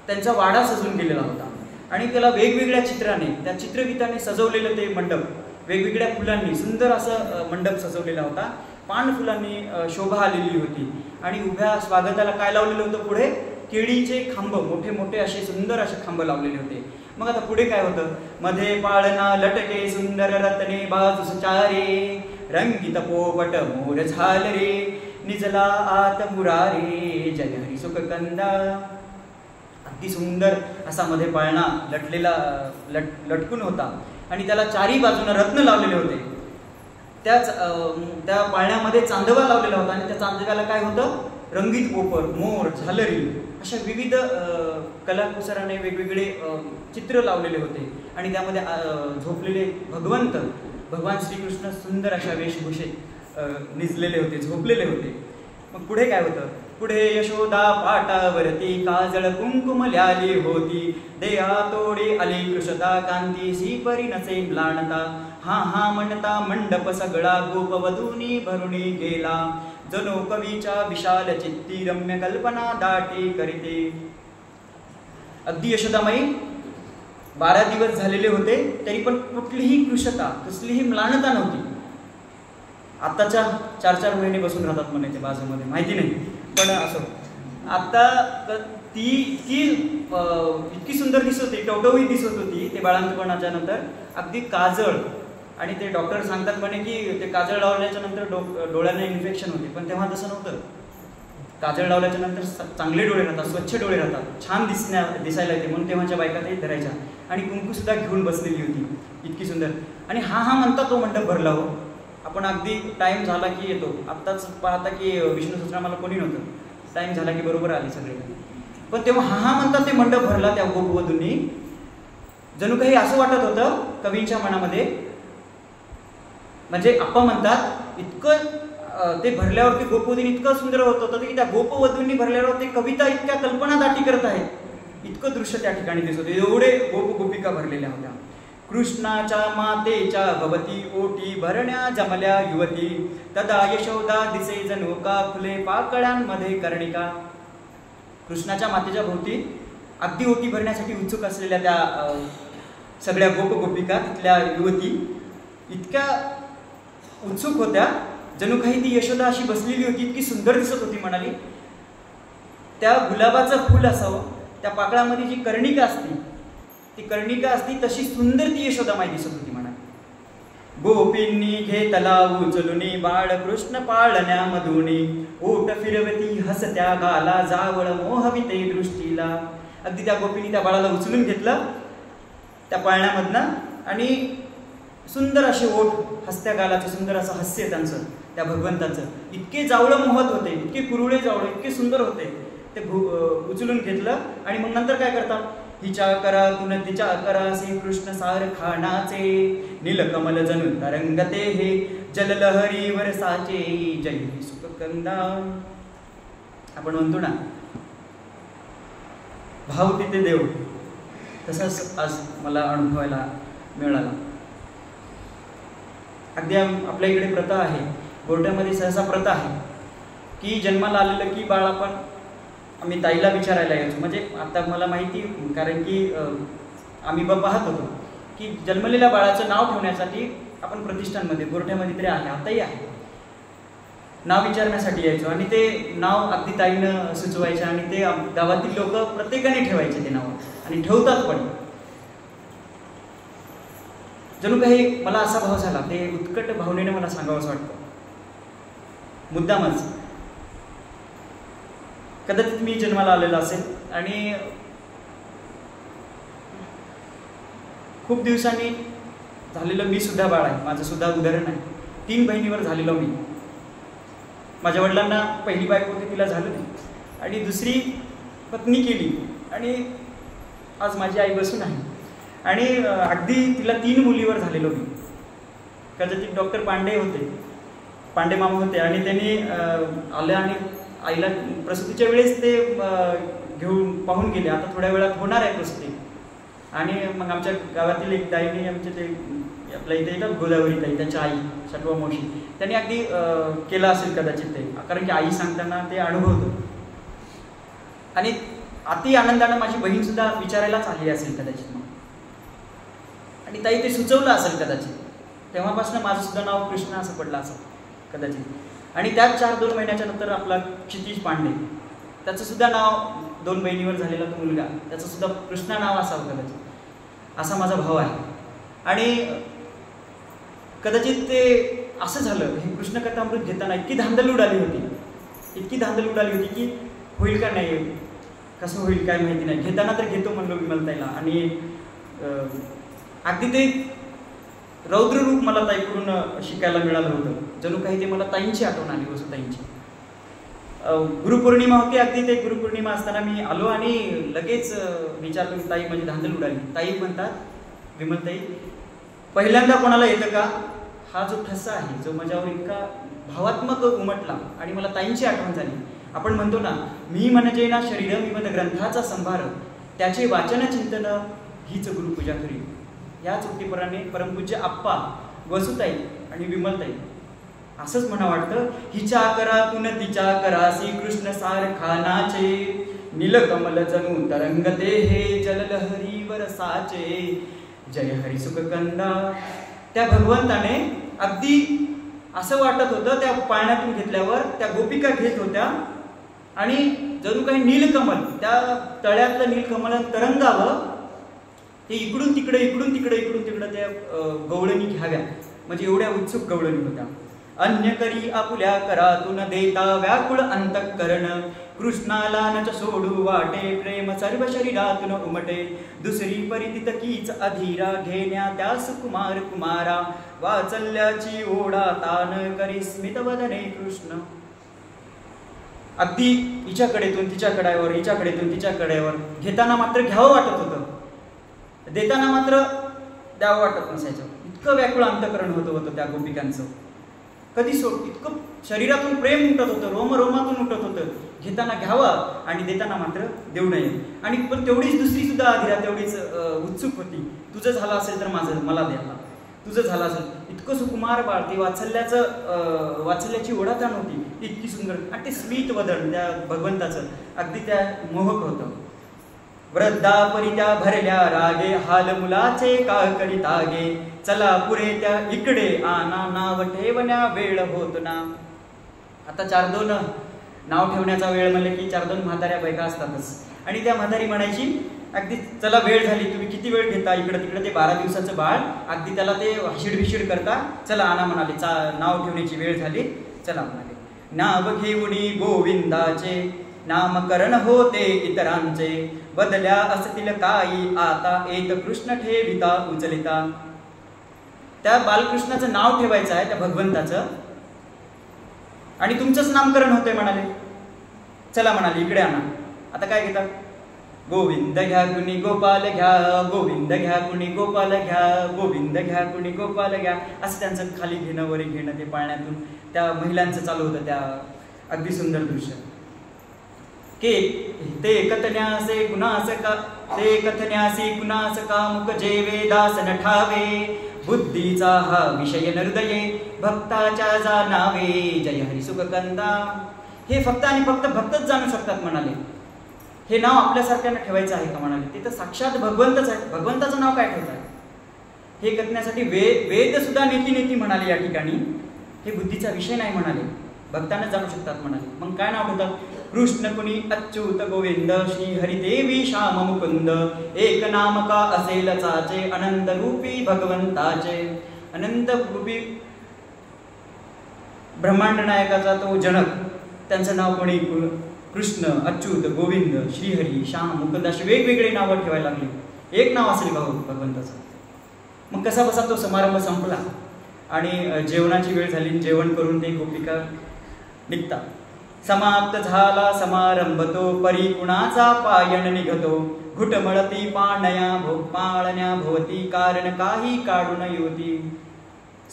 त्यांचा वाडा सजून गेलेला होता आणि त्याला वेगवेगळ्या चित्राने, त्या चित्रगीताने सजवलेलं ते मंडप, वेगवेगळ्या फुलांनी सुंदर असं मंडप सजवलेला होता. पान फुलांनी शोभा आलेली होती आणि उभ्या स्वागताला काय लावलेलं होतं? पुढे केळीचे खांब, मोठे मोठे असे सुंदर असे खांब लावलेले होते. मग आता पुढे काय होतं? मध्ये पाळणा लटके सुंदर रत्ने बाजूस चारे, रंगीत पोपट मोर झालरे, निजला आत मुरारे, जय हरी सुख कंदा. अगदी सुंदर असा मध्ये पाळणा लटकून होता आणि त्याला चारी बाजूने रत्न लावलेले होते. त्या पाळण्यामध्ये चांदवा लावलेला होता आणि त्या चांदव्याला काय होतं? रंगीत पोपट, मोर, झालरी अशा विविध कलाकुसराने वेगवेगळे चित्र लावलेले होते. आणि त्यामध्ये झोपलेले भगवान श्रीकृष्ण सुंदर अशा वेशभूषेत निजलेले होते, झोपलेले होते. मग पुढे काय होतं? पुढे यशोदा पाटावरती काजळ कुंकुम ल्याली होती, देहा तोडे आली कृषता कांती, सीपरी नसे म्लानता, हा हा म्हणता मंडप सगळा गोपवधूनी भरुणी गेला, जणू कवीच्या विशाल चित्ती रम्य कल्पना दाटी करीते. अगदी यशोदामाई 12 दिवस झालेले होते तरी पण कुठलीही कृषता, कसलीही म्लानता नव्हती. आत्ताच्या 4-4 महिने बसून राहतात म्हणे ते बाजूमध्ये, माहिती नाही, पण असो. आता ती इतकी सुंदर दिसत होती, टवटवीत दिसत होती ते बाळंतपणाच्या नंतर. अगदी काजळ, आणि ते डॉक्टर सांगतात म्हणे की ते काजळ लावल्याच्या नंतर डोळ्यांना इन्फेक्शन होते, पण तेव्हा तसं नव्हतं. काजळ लावल्याच्या नंतर चांगले डोळे राहतात, स्वच्छ डोळे राहतात, छान दिसायला येते, म्हणून तेव्हाच्या बायका ते धरायच्या. आणि कुंकू सुद्धा घेऊन बसलेली होती, इतकी सुंदर. आणि हा म्हणता तो मंडप भरला हो. आपण अगदी टाइम झाला की येतो. आत्ताच पाहता की विष्णू सहस्त्रनामाला कोणी नव्हतं, टाइम झाला की बरोबर आले सगळे. पण तेव्हा हा म्हणता ते मंडप भरला त्या गोपवधूंनी. जणू काही असं वाटत होतं कवींच्या मनामध्ये, म्हणजे आप्पा म्हणतात इतकं ते भरल्यावरती गोपवधूंनी इतकं सुंदर होत होतं की त्या गोपवधूंनी भरल्यावर ते कविता इतक्या कल्पना दाटी करत आहेत, इतकं दृश्य त्या ठिकाणी दिसत होते. एवढे गोपिका भरलेल्या होत्या. कृष्णाच्या मातेच्या भवती ओटी भरण्या जमल्या युवती, तदा यशोदा दिसे जणू का फुले पाकळ्यांमध्ये कर्णिका. कृष्णाच्या मातेच्या भोवती अगदी ओटी भरण्यासाठी उत्सुक असलेल्या त्या सगळ्या गोपिका, तिथल्या युवती इतक्या उत्सुक होत्या जणू काही ती यशोदा अशी बसलेली होती, इतकी सुंदर दिसत होती. म्हणाली त्या गुलाबाचं फुल असावं, त्या पाकळामध्ये जी कर्णिका असती ती कर्णिका असती तशी सुंदर ती यशोदा माई दिसत होती. म्हणाली गोपींनी घेतला उचलुनी बाळ कृष्ण पाळण्या मधुनी, ओट फिरवती हसत्या गाला जावळ मोहविते दृष्टीला. अगदी त्या गोपींनी त्या बाळाला उचलून घेतलं त्या पाळण्यामधनं आणि सुंदर असे ओठ, हसत्या गालाचं सुंदर असं हास्य त्यांचं, त्या भगवंताचं इतके जावळं मोहत होते, इतके कुरुळे जावळं, इतके सुंदर होते. ते उचलून घेतलं आणि मग नंतर काय करतात, हिच्या करा तुन तिच्या करा श्रीकृष्ण सारखा नाचे, नीलकमल जणू तरंगते हे जललहरी वरसाचे, जय सुखकंदा. आपण म्हणतो ना भाव तिथे देव, तसंच आज मला अनुभवायला मिळाला. अगदी आपल्या इकडे प्रथा आहे, गोरट्यामध्ये सहसा प्रथा आहे की जन्माला आलेलं की बाळ आम्ही ताईला विचारायला यायचो. म्हणजे आता मला माहिती, कारण की आम्ही पाहत होतो की जन्मलेल्या बाळाचं नाव ठेवण्यासाठी आपण प्रतिष्ठानमध्ये गोरठ्यामध्ये तरी आहे, आताही आहे, नाव विचारण्यासाठी यायचो आणि ते नाव अगदी ताईनं सुचवायचं आणि ते गावातील लोक प्रत्येकाने ठेवायचे ते नाव आणि ठेवतात पण. जणू काही मला असा भाव झाला, ते उत्कट भावनेने मला सांगावंसं वाटतं मुद्दामच. कदाचित मी जन्माला आलेला असेल आणि खूप दिवसांनी झालेलं मी सुद्धा बाळ आहे, माझं सुद्धा उदाहरण आहे. 3 बहिणीवर झालेलो मी. माझ्या वडिलांना पहिली बायको होती, तिला झालं नाही आणि दुसरी पत्नी केली आणि आज माझी आई बसून आहे. आणि अगदी तिला 3 मुलीवर झालेलो मी. कदाचित डॉक्टर पांडे होते, पांडे मामा होते आणि त्यांनी आले आणि आईला प्रसूतीच्या वेळेस ते घेऊन पाहून गेले, आता थोड्या वेळात होणार आहे प्रसूती. आणि मग आमच्या गावातील एक ताईने, आमचे ते आपल्या इथे येतात गोदावरी ताई, त्यांच्या आई सटवा मावशी, त्यांनी अगदी केलं असेल कदाचित ते, कारण की आई सांगताना ते अनुभवतो. आणि अति आनंदानं माझी बहीण सुद्धा विचारायलाच आली असेल कदाचित मग, आणि ताई ते सुचवलं असेल कदाचित. तेव्हापासून माझं सुद्धा नाव कृष्ण असं पडलं असेल कदाचित. आणि त्याच 4-2 महिन्याच्या नंतर आपला क्षितिज पांडे, त्याचं सुद्धा नाव 2 बहिणीवर झालेला तो मुलगा, त्याचं सुद्धा कृष्णा नाव असावं कदाचित, असा माझा भाव आहे. आणि कदाचित ते असं झालं, हे कृष्ण कथामृत घेताना इतकी धांदल उडाली होती की होईल का नाही, कसं होईल काय माहिती नाही. घेताना तर घेतो म्हणलो विमलताईला, आणि अगदी ते रौद्र रूप मला ताईकडून शिकायला मिळालं होतं. जणू काही ते मला ताईंची आठवण आली, वसुताईंची. गुरुपौर्णिमा होती, अगदी ते गुरुपौर्णिमा असताना मी आलो आणि लगेच विचारलो की ताई माझी धांदल उडाली. ताई म्हणतात, विमलताई पहिल्यांदा कोणाला येतं का, हा जो ठसा आहे जो माझ्यावर इतका भावात्मक उमटला आणि मला ताईंची आठवण झाली. आपण म्हणतो ना, मी म्हणजे ना शरीर विमद ग्रंथाचा संभार, त्याचे वाचन चिंतन हीच गुरुपूजा खरी. याच उक्तीपराने परमपूज्य आप्पा, वसुताई आणि विमलताई असंच म्हणा वाटतं. हिच्या करातून तिच्या करा श्रीकृष्ण सारखा नाचे, नीलकमल जणू तरंगते हे जललहरी वरसाचे, जय हरी सुखकंदा. त्या भगवंताने अगदी असं वाटत होतं, त्या पाळण्यातून घेतल्यावर त्या गोपिका घेत होत्या आणि जणू काही नीलकमल, त्या तळ्यातलं नीलकमल तरंगावं, ते इकडून तिकडं त्या गवळणी घ्याव्या, म्हणजे एवढ्या उत्सुक गवळणी होत्या. अन्य करी आपुल्या करातून देता व्याकुळ अंतःकरण, कृष्णाला नच सोडू वाटे प्रेम सर्व शरीरातून उमटे, दुसरी परितित कीच अधीरा घेण्या त्यास कुमार कुमारा, वाचल्याची ओढा तान करी स्मित वदने कृष्ण. अगदी हिच्याकडेतून तिच्याकडेवर घेताना मात्र घ्यावं वाटत होतं, देताना मात्र द्यावं वाटत नसायचं. इतकं व्याकुळ अंतःकरण होतं त्या गोपिकांचं. कधी इतकं शरीरातून प्रेम उठत होतं, रोमरोमातून उठत होतं. घेताना घ्यावं आणि देताना मात्र देऊ नये. आणि पण तेवढीच दुसरी सुद्धा अधिरा तेवढीच उत्सुक होती. तुझं झालं असेल तर मला द्यायला, तुझं झालं असेल. इतकं सुकुमार बाळ, ती वात्सल्याची ओढाताण होती, ती इतकी सुंदर. आणि ते स्मित वदन त्या भगवंताचं अगदी त्या मोहक होतं. वृद्धापरी त्या भरल्या रागे, हाल मुलाचे का करितागे, चला पुरे त्या इकडे आना, नाव ठेवण्या वेळ होत ना. आता 4-2 नाव ठेवण्याचा वेळ म्हणले की 4-2 म्हाताऱ्या बायका असतातच. आणि त्या म्हातारी म्हणायची अगदी चला वेळ झाली, तुम्ही किती वेळ घेता, इकडं तिकडं. ते 12 दिवसाचं बाळ अगदी त्याला ते हिशीड करता. चला आणा म्हणाले, नाव ठेवण्याची वेळ झाली, चला म्हणाले. नाव घेऊनी गोविंदाचे, नामकरण होते इतरांचे, बदल्या असतील काही आता, एक कृष्ण ठेविता उचलिता. त्या बालकृष्णाचं नाव ठेवायचं आहे, त्या भगवंताचं, आणि तुमचंच नामकरण होतंय म्हणाले. चला म्हणाले इकडे आणा. आता काय घेतात? गोविंद घ्या कुणी गोपाल घ्या, गोविंद घ्या कुणी गोपाल घ्या, गोविंद घ्या कुणी गोपाल घ्या, असं त्यांचं खाली घेणं वरी घेणं ते पाळण्यातून त्या महिलांचं चालू होतं. त्या अगदी सुंदर दृश्य. ते कथन्यासे गुणास का, ते कथन्यासी गुणास का, मुख जेवे दास न ठावे, बुद्धीचा हा विषय हृदये, भक्ताच्या जाणावे, जय हरी सुखकंदा. हे फक्त आणि फक्त भक्तच जाणू शकतात म्हणाले. हे नाव आपल्यासारख्यांना ठेवायचं आहे का म्हणाले. ते तर साक्षात भगवंतच आहे. भगवंताचं नाव काय ठेवत आहे हे कथण्यासाठी वेद सुद्धा नीती म्हणाले या ठिकाणी. हे बुद्धीचा विषय नाही म्हणाले, भक्तांना जाणू शकतात म्हणाले. मग काय नाव ठेवतात? कृष्ण कुणी अच्युत गोविंद, श्री हरिदेवी श्याम मुकुंद, एक नाम का असेल चाचे, अनंत रूपी भगवंताचे. अनंत रूपी ब्रह्मांड नायकाचा तो जनक, त्यांचं नाव कोणी कृष्ण, अच्युत, गोविंद, श्रीहरी, श्याम, मुकुंद अशी वेगवेगळे नावं ठेवायला लागली. एक नाव असेल भगवंताचं. मग कसा बसा तो समारंभ संपला आणि जेवणाची वेळ झाली. जेवण करून ते गोपिका निघतात. समाप्त झाला समारंभ तो, परी कुणाचा पायण निघतो, घुटमळती पाळण्या भोवती, कारण काही काढून येती.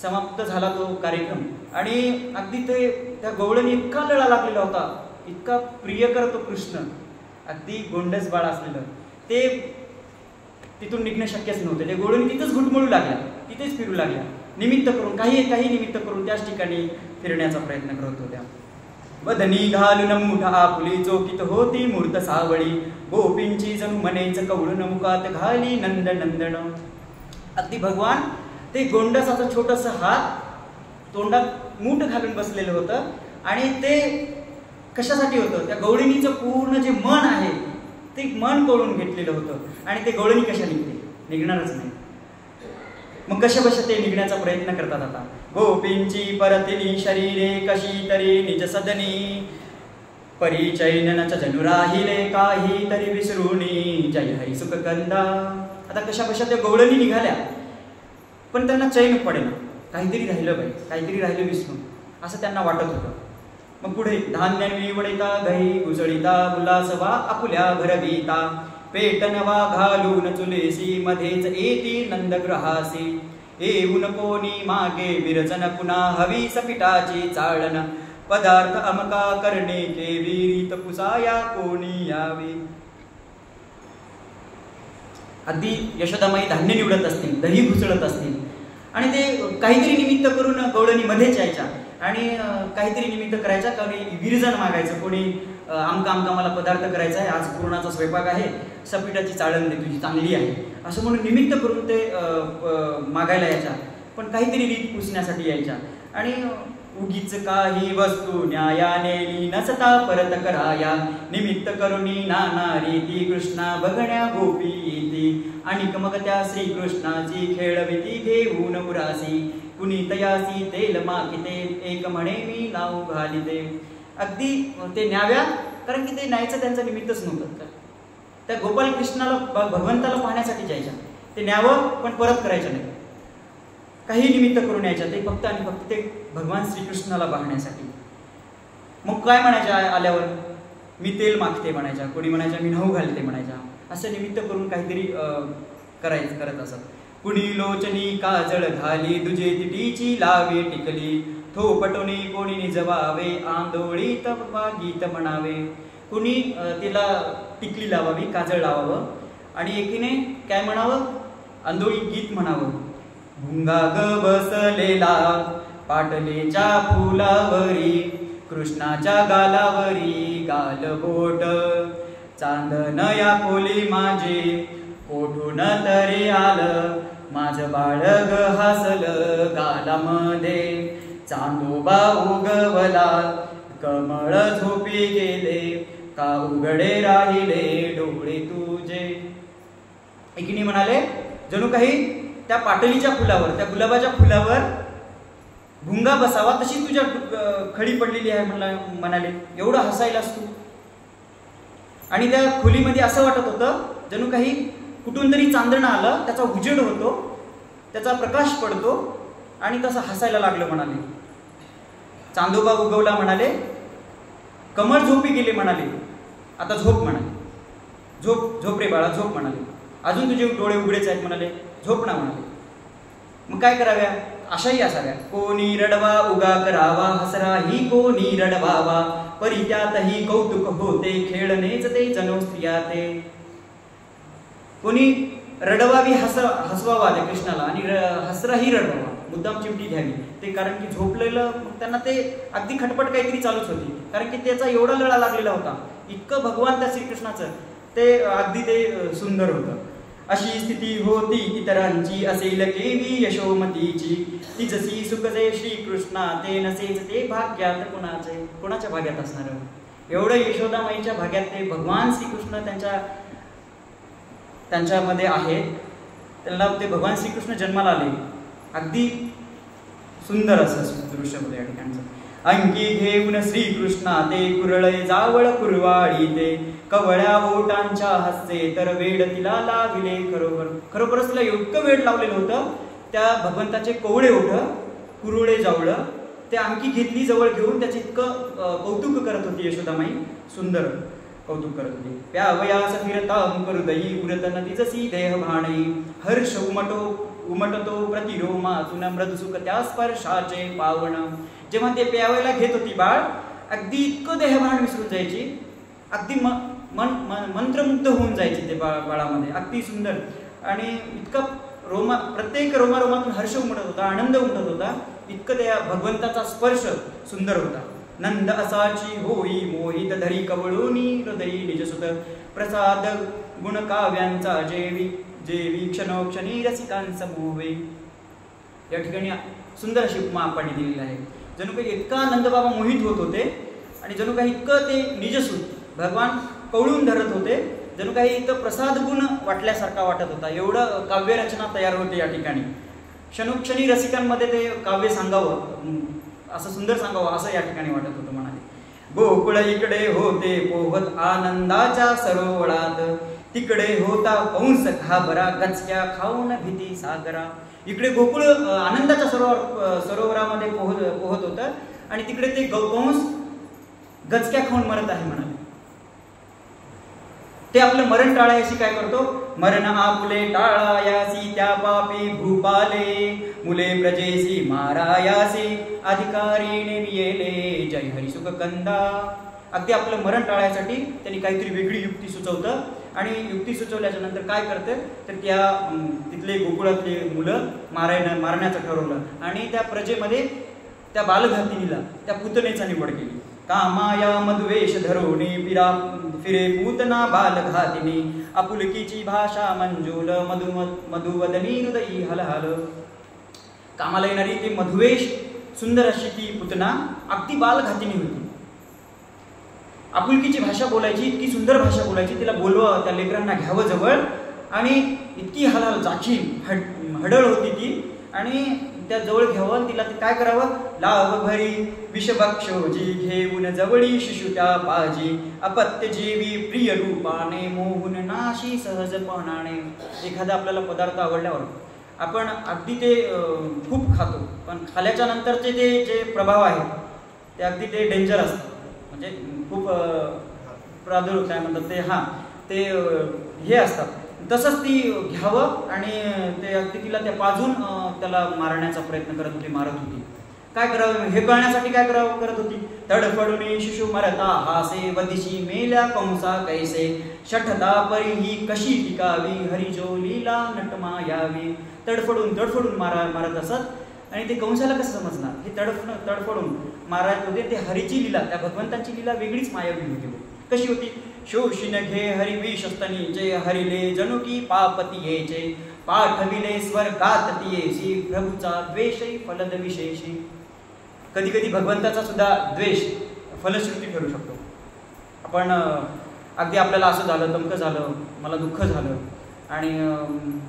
समाप्त झाला तो कार्यक्रम आणि अगदी ते त्या गवळणी इतका लळा लागलेला होता, इतका प्रिय करतो कृष्ण, अगदी गोंडस बाळ असलेलं. ते तिथून निघणं शक्यच नव्हतं. ते गवळणी तिथंच घुटमळू लागल्या, तिथेच फिरू लागल्या. निमित्त करून काही निमित्त करून त्याच ठिकाणी फिरण्याचा प्रयत्न करत होत्या. वदनी घालून मुठा आपुली, चोकीत होती मूर्त सावळी, गोपींची जणू मनेच कवळून, मुखात घाली नंदन. अगदी भगवान ते गोंडसाचं छोटस हात तोंडात मूठ घालून बसलेलं होतं. आणि ते कशासाठी होतं? त्या गवळणीचं पूर्ण जे मन आहे ते मन कळून घेतलेलं होतं. आणि ते गवळणी कशा निघते? निघणारच नाही. मग कशा ते निघण्याचा प्रयत्न करतात. आता गोपींची परतली शरीरे, कशी तरी निज सदनी, परिचैनच जणू राहिले काही तरी विसरूनी, जय हरी सुखकंदा. आता कशा त्या गवळणी निघाल्या, पण त्यांना चैन पडेना. काहीतरी राहिलं बाई, काहीतरी राहिलं विसरून, असं त्यांना वाटत होतं. मग पुढे धान्य विवडिता, गही घुसळीता, उल्हासवा आपुल्या भरविता, पेटनवा घालून चुलेसी, मध्येच येती नंदग्रहासी, येऊन कोणी मागे विरजन, पुन्हा हवी सपिटाची चाळण, पदार्थ अमका करणे केवी, रीत पुसाया कोणी यावी. अगदी यशोदामाई धान्य निवडत असतील, दही घुसळत असतील, आणि ते काहीतरी निमित्त करून गवळणी मध्येच यायच्या आणि काहीतरी निमित्त करायच्या. कोणी विरजन मागायचं, कोणी आमका मला पदार्थ करायचा आहे, आज पूर्णाचा स्वयंपाक आहे, सपिटाची चाळण दे तुझी चांगली आहे, असं म्हणून निमित्त करून ते मागायला यायच्या. पण काहीतरी रीत पुसण्यासाठी यायच्या. आणि उगीच काही वस्तू न्यायाने नसता परत कराया, निमित्त करुणी नाना रीती, कृष्णा बघण्या गोपी येती, आणि मग त्या श्रीकृष्णाची खेळविती घेऊन उरासी, कुणी तयासी तेल मागिते, एक म्हणे मी नाव घालिते. अगदी ते न्याव्या, कारण की ते न्यायचं त्यांचं निमित्तच नव्हतं. त्या गोपाल कृष्णाला भगवंताला पाहण्यासाठी जायच्या. ते न्यावं पण परत करायचं नाही, काही निमित्त करून यायच्या. ते फक्त आणि फक्त ते भगवान श्रीकृष्णाला पाहण्यासाठी. मग काय म्हणायच्या आल्यावर? मी तेल मागते म्हणायच्या, कोणी म्हणायच्या मी नऊ घालते म्हणायच्या. असं निमित्त करून काहीतरी करत असत. कुणी लोचनी काजळ घाली, दुजे तिटीची लावी टिकली, थोपटोनी कोणी निजवावे आंधोळी तवा गीत म्हणावे. कोणी तिला टिकली लावावी, काजळ लावावं आणि एकीने काय म्हणावं, आंधोळी गीत म्हणावं. भुंगा ग बसलेला पाटलेच्या फुलावरी कृष्णाच्या गालावरी गालबोट चांदन या खोली माझे कोठून तरी आलं माझं बाळ ग हसलं गालामध्ये चांदोबा उगवला कमळ झोपी गेले का उघडे राहिले डोळे तुझे. एकीने म्हणाले जणू काही त्या पाटलीच्या फुलावर, त्या गुलाबाच्या फुलावर भुंगा बसावा तशी तुझ्या खडी पडलेली आहे म्हणाले. एवढं हसायलास तू. आणि त्या खोलीमध्ये असं वाटत होतं जणू काही कुठून तरी चांदणं आलं, त्याचा उजेड होतो, त्याचा प्रकाश पडतो आणि तसं हसायला लागलं म्हणाले. चांदोबा उगवला म्हणाले, कमळ झोपी गेले म्हणाले, आता झोप म्हणाले. झोप झोप रे बाळा झोप म्हणाले. अजून तुझे डोळे उघडेच आहेत म्हणाले, झोप ना म्हणाले. मग काय कराव्या, अशाही असाव्या. कोणी रडवा उगा करावा हसराही कोणी रडवावा परी त्यातही कौतुक होते खेळणेच ते जणू स्त्रिया ते. कोणी रडवावी हसवावा त्या कृष्णाला आणि हसराही रडवावा, मुद्दाम चिमटी घ्यावी ते, कारण की झोपलेलं मग त्यांना ते अगदी खटपट काहीतरी चालूच होती, कारण की त्याचा एवढा लळा लागलेला होता. इतकं भगवान त्या श्रीकृष्णाचं ते अगदी ते सुंदर होतं. अशी स्थिती होती इतरांची असेल केवी यशोमतीची ती जशी सुखजे श्रीकृष्णा ते नसेच ते भाग्यात कुणाचे. कोणाच्या भाग्यात असणार एवढं यशोदामाईच्या भाग्यात ते भगवान श्रीकृष्ण त्यांच्यामध्ये आहेत. त्यांना ते भगवान श्रीकृष्ण जन्माला आले. अगदी सुंदर असं दृश्य होतं या ठिकाणचं. अंकी घेऊन श्रीकृष्णा ते कुरळे जावळ कुरवाडी ते कवळ्या ओटांच्या हस्ते तर वेड तिला लाविले खरोखर. खरोखरच तिला इतकं वेड लावलेलं होतं त्या भगवंताचे कोवळे ओठ कुरळे जावळ ते अंकी घेतली जवळ घेऊन त्याचे इतकं कौतुक करत होती यशोदामाई. सुंदर कौतुक करत होती. प्यावयास फिरता करुदयी उरतन तिजसी देह भाणे हर्ष उमटतो प्रतिरोमातून मृदुसुख त्या स्पर्शाचे पावण. जेव्हा ते प्यावायला घेत होती बाळ अगदी इतकं देहभान विसरून जायची, अगदी मंत्रमुग्ध होऊन जायची ते बाळामध्ये. अगदी सुंदर आणि इतकं प्रत्येक रोमारोमातून हर्ष उमटत होता, आनंद उमटत होता. इतकं त्या भगवंताचा स्पर्श सुंदर होता. नंद असाची होई मोहित धरी कवळूनी हृदयी निजसुत प्रसाद गुण काव्यांचा जेवी क्षणोक्षणी रसिकांस मोहे. या ठिकाणी सुंदर अशी उपमा आपण दिलेली आहे. जणू काही इतका नंदबाबा मोहित होत होते आणि जणू काही इतकं ते निजसूत भगवान कवळून धरत होते, जणू काही इतकं प्रसाद गुण वाटल्यासारखा वाटत होता. एवढं काव्यरचना तयार होते या ठिकाणी. क्षणोक्षणी रसिकांमध्ये ते काव्य सांगावं, असं सुंदर सांगावं असं या ठिकाणी वाटत होतं म्हणाले. गोकुळ इकडे होते पोहत आनंदाच्या सरोवरात तिकडे होता कंस घाबरा गचक्या खाऊन भीती सागरा. इकडे गोकुळ आनंदाच्या सरोवरामध्ये पोहत होतं आणि तिकडे ते कंस गचक्या खाऊन मरत आहे म्हणाले. ते आपलं मरण टाळायची काय करतो, मरण आपुले टाळायासी त्या पापी भूपाले मुले प्रजेसी मारायासी अधिकारीने येले जय हरिसुख कंदा. अगदी आपलं मरण टाळायसाठी त्यांनी काहीतरी वेगळी युक्ती सुचवतं आणि युक्ती सुचवल्याच्या नंतर काय करते तर त्या तिथले गोकुळातले मुलं मारण्याचं ठरवलं आणि त्या प्रजेमध्ये त्या बालघातिनीला त्या पुतनेचा निवड केली. कामाया मधुवेश धरोणी फिरे पूतना बालघातिनी आपुलकीची भाषा मंजूल मधुवदनी हृदयी हलहल. कामाला येणारी ती मधुवेश सुंदर अशी ती पुतना अगदी बालघातिनी होती. आपुलकीची भाषा बोलायची, इतकी सुंदर भाषा बोलायची. तिला बोलवा त्या लेकरांना घ्यावं जवळ आणि इतकी हलाल जाची हडळ होती ती आणि त्या जवळ घ्यावं तिला ते काय करावं, लाव भरी विषभक्षोजी घेऊन जवळी शिशु त्या पाजी अपत्य जीवी प्रिय रूपाने मोहून नाशी सहजपणाने. एखादा आपल्याला पदार्थ आवडल्यावर आपण अगदी ते खूप खातो, पण खाल्याच्या नंतरचे ते जे प्रभाव आहेत ते अगदी ते डेंजर असतात. म्हणजे खूप प्रादुर्भाव काय म्हणतात ते हे असतात. तसंच ती घ्यावं आणि ते अगदी तिला त्या पाजून त्याला मारण्याचा प्रयत्न करत होती, मारत होती. काय करावं हे कळण्यासाठी काय करावं करत होती. तडफडून शिशु मरता हासे वदिशी मेल्या कंसा कैसे शठता परी ही कशी टिकावी हरिजो लीला नटमा यावी. तडफडून मारत असत आणि ते कंसाला कसं समजणार. हे तडफडून मारत होते. ते हरीची लीला त्या भगवंतांची लीला वेगळीच मायावी होती. कशी होती. शोषिन घे हरिविष स्तनीचे हरिले जणू की पापतियेचे पाठविले स्वर्गात तियेशी प्रभूचा द्वेषही फलद विशेषी. कधी कधी भगवंताचा सुद्धा द्वेष फलश्रुती ठरू शकतो. आपण अगदी आपल्याला असं झालं तमकं झालं मला दुःख झालं आणि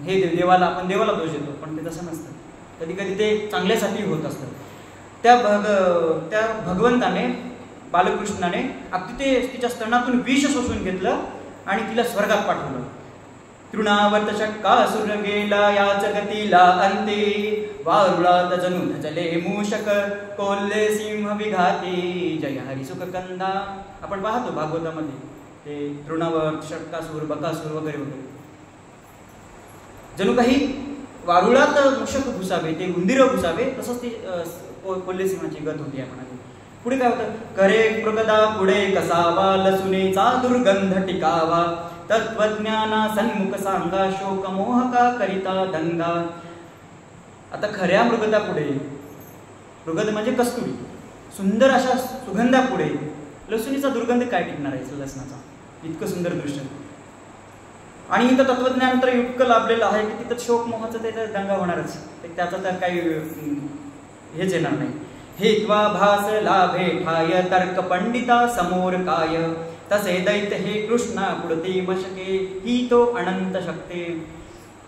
हे आपण देवाला दोष देतो. पण ते तसं नसतं. कधी कधी ते चांगल्यासाठी होत असतं. त्या भगवंताने बालकृष्णाने अगदी ते तिच्या स्तनातून विष शोषून घेतलं आणि तिला स्वर्गात पाठवलं. तृणावर्त षट्कासुर गेला याच गतीला अंते वारुळात जणू धजले मूषक कोल्हे सिंह विघाते जय हरी सुख कंदा. आपण पाहतो भागवतामध्ये ते तृणावर्त षट्कासूर बकासूर वगैरे वगैरे जणू काही वारुळात मूषक घुसावे ते उंदीर घुसावे तसंच ती कोल्हे सिंहाची गत होती. आपण पुढे काय होतं. करे प्रगदा पुढे कसावा लसुनेचा दुर्गंध टिकावा तत्वज्ञाना सन्मुख सांगा शोक मोहका करिता दंगा. आता खऱ्या मृगदा पुढे मृगद म्हणजे कस्तुरी सुंदर अशा सुगंधापुढे लसुनीचा दुर्गंध काय टिकणार आहे लसणाचा. इतकं सुंदर दृश्य आणि इथं तत्वज्ञान तर इतकं लाभलेलं आहे की तिथं शोक मोहाचं त्याचा दंगा होणारच. त्याचा तर काही हेच येणार नाही. हेत्वा भास लाभे ठाय तर्क पंडिता समोर काय तसे दैत्य हे कृष्णा पुढते मशके ही तो अनंत शक्ती.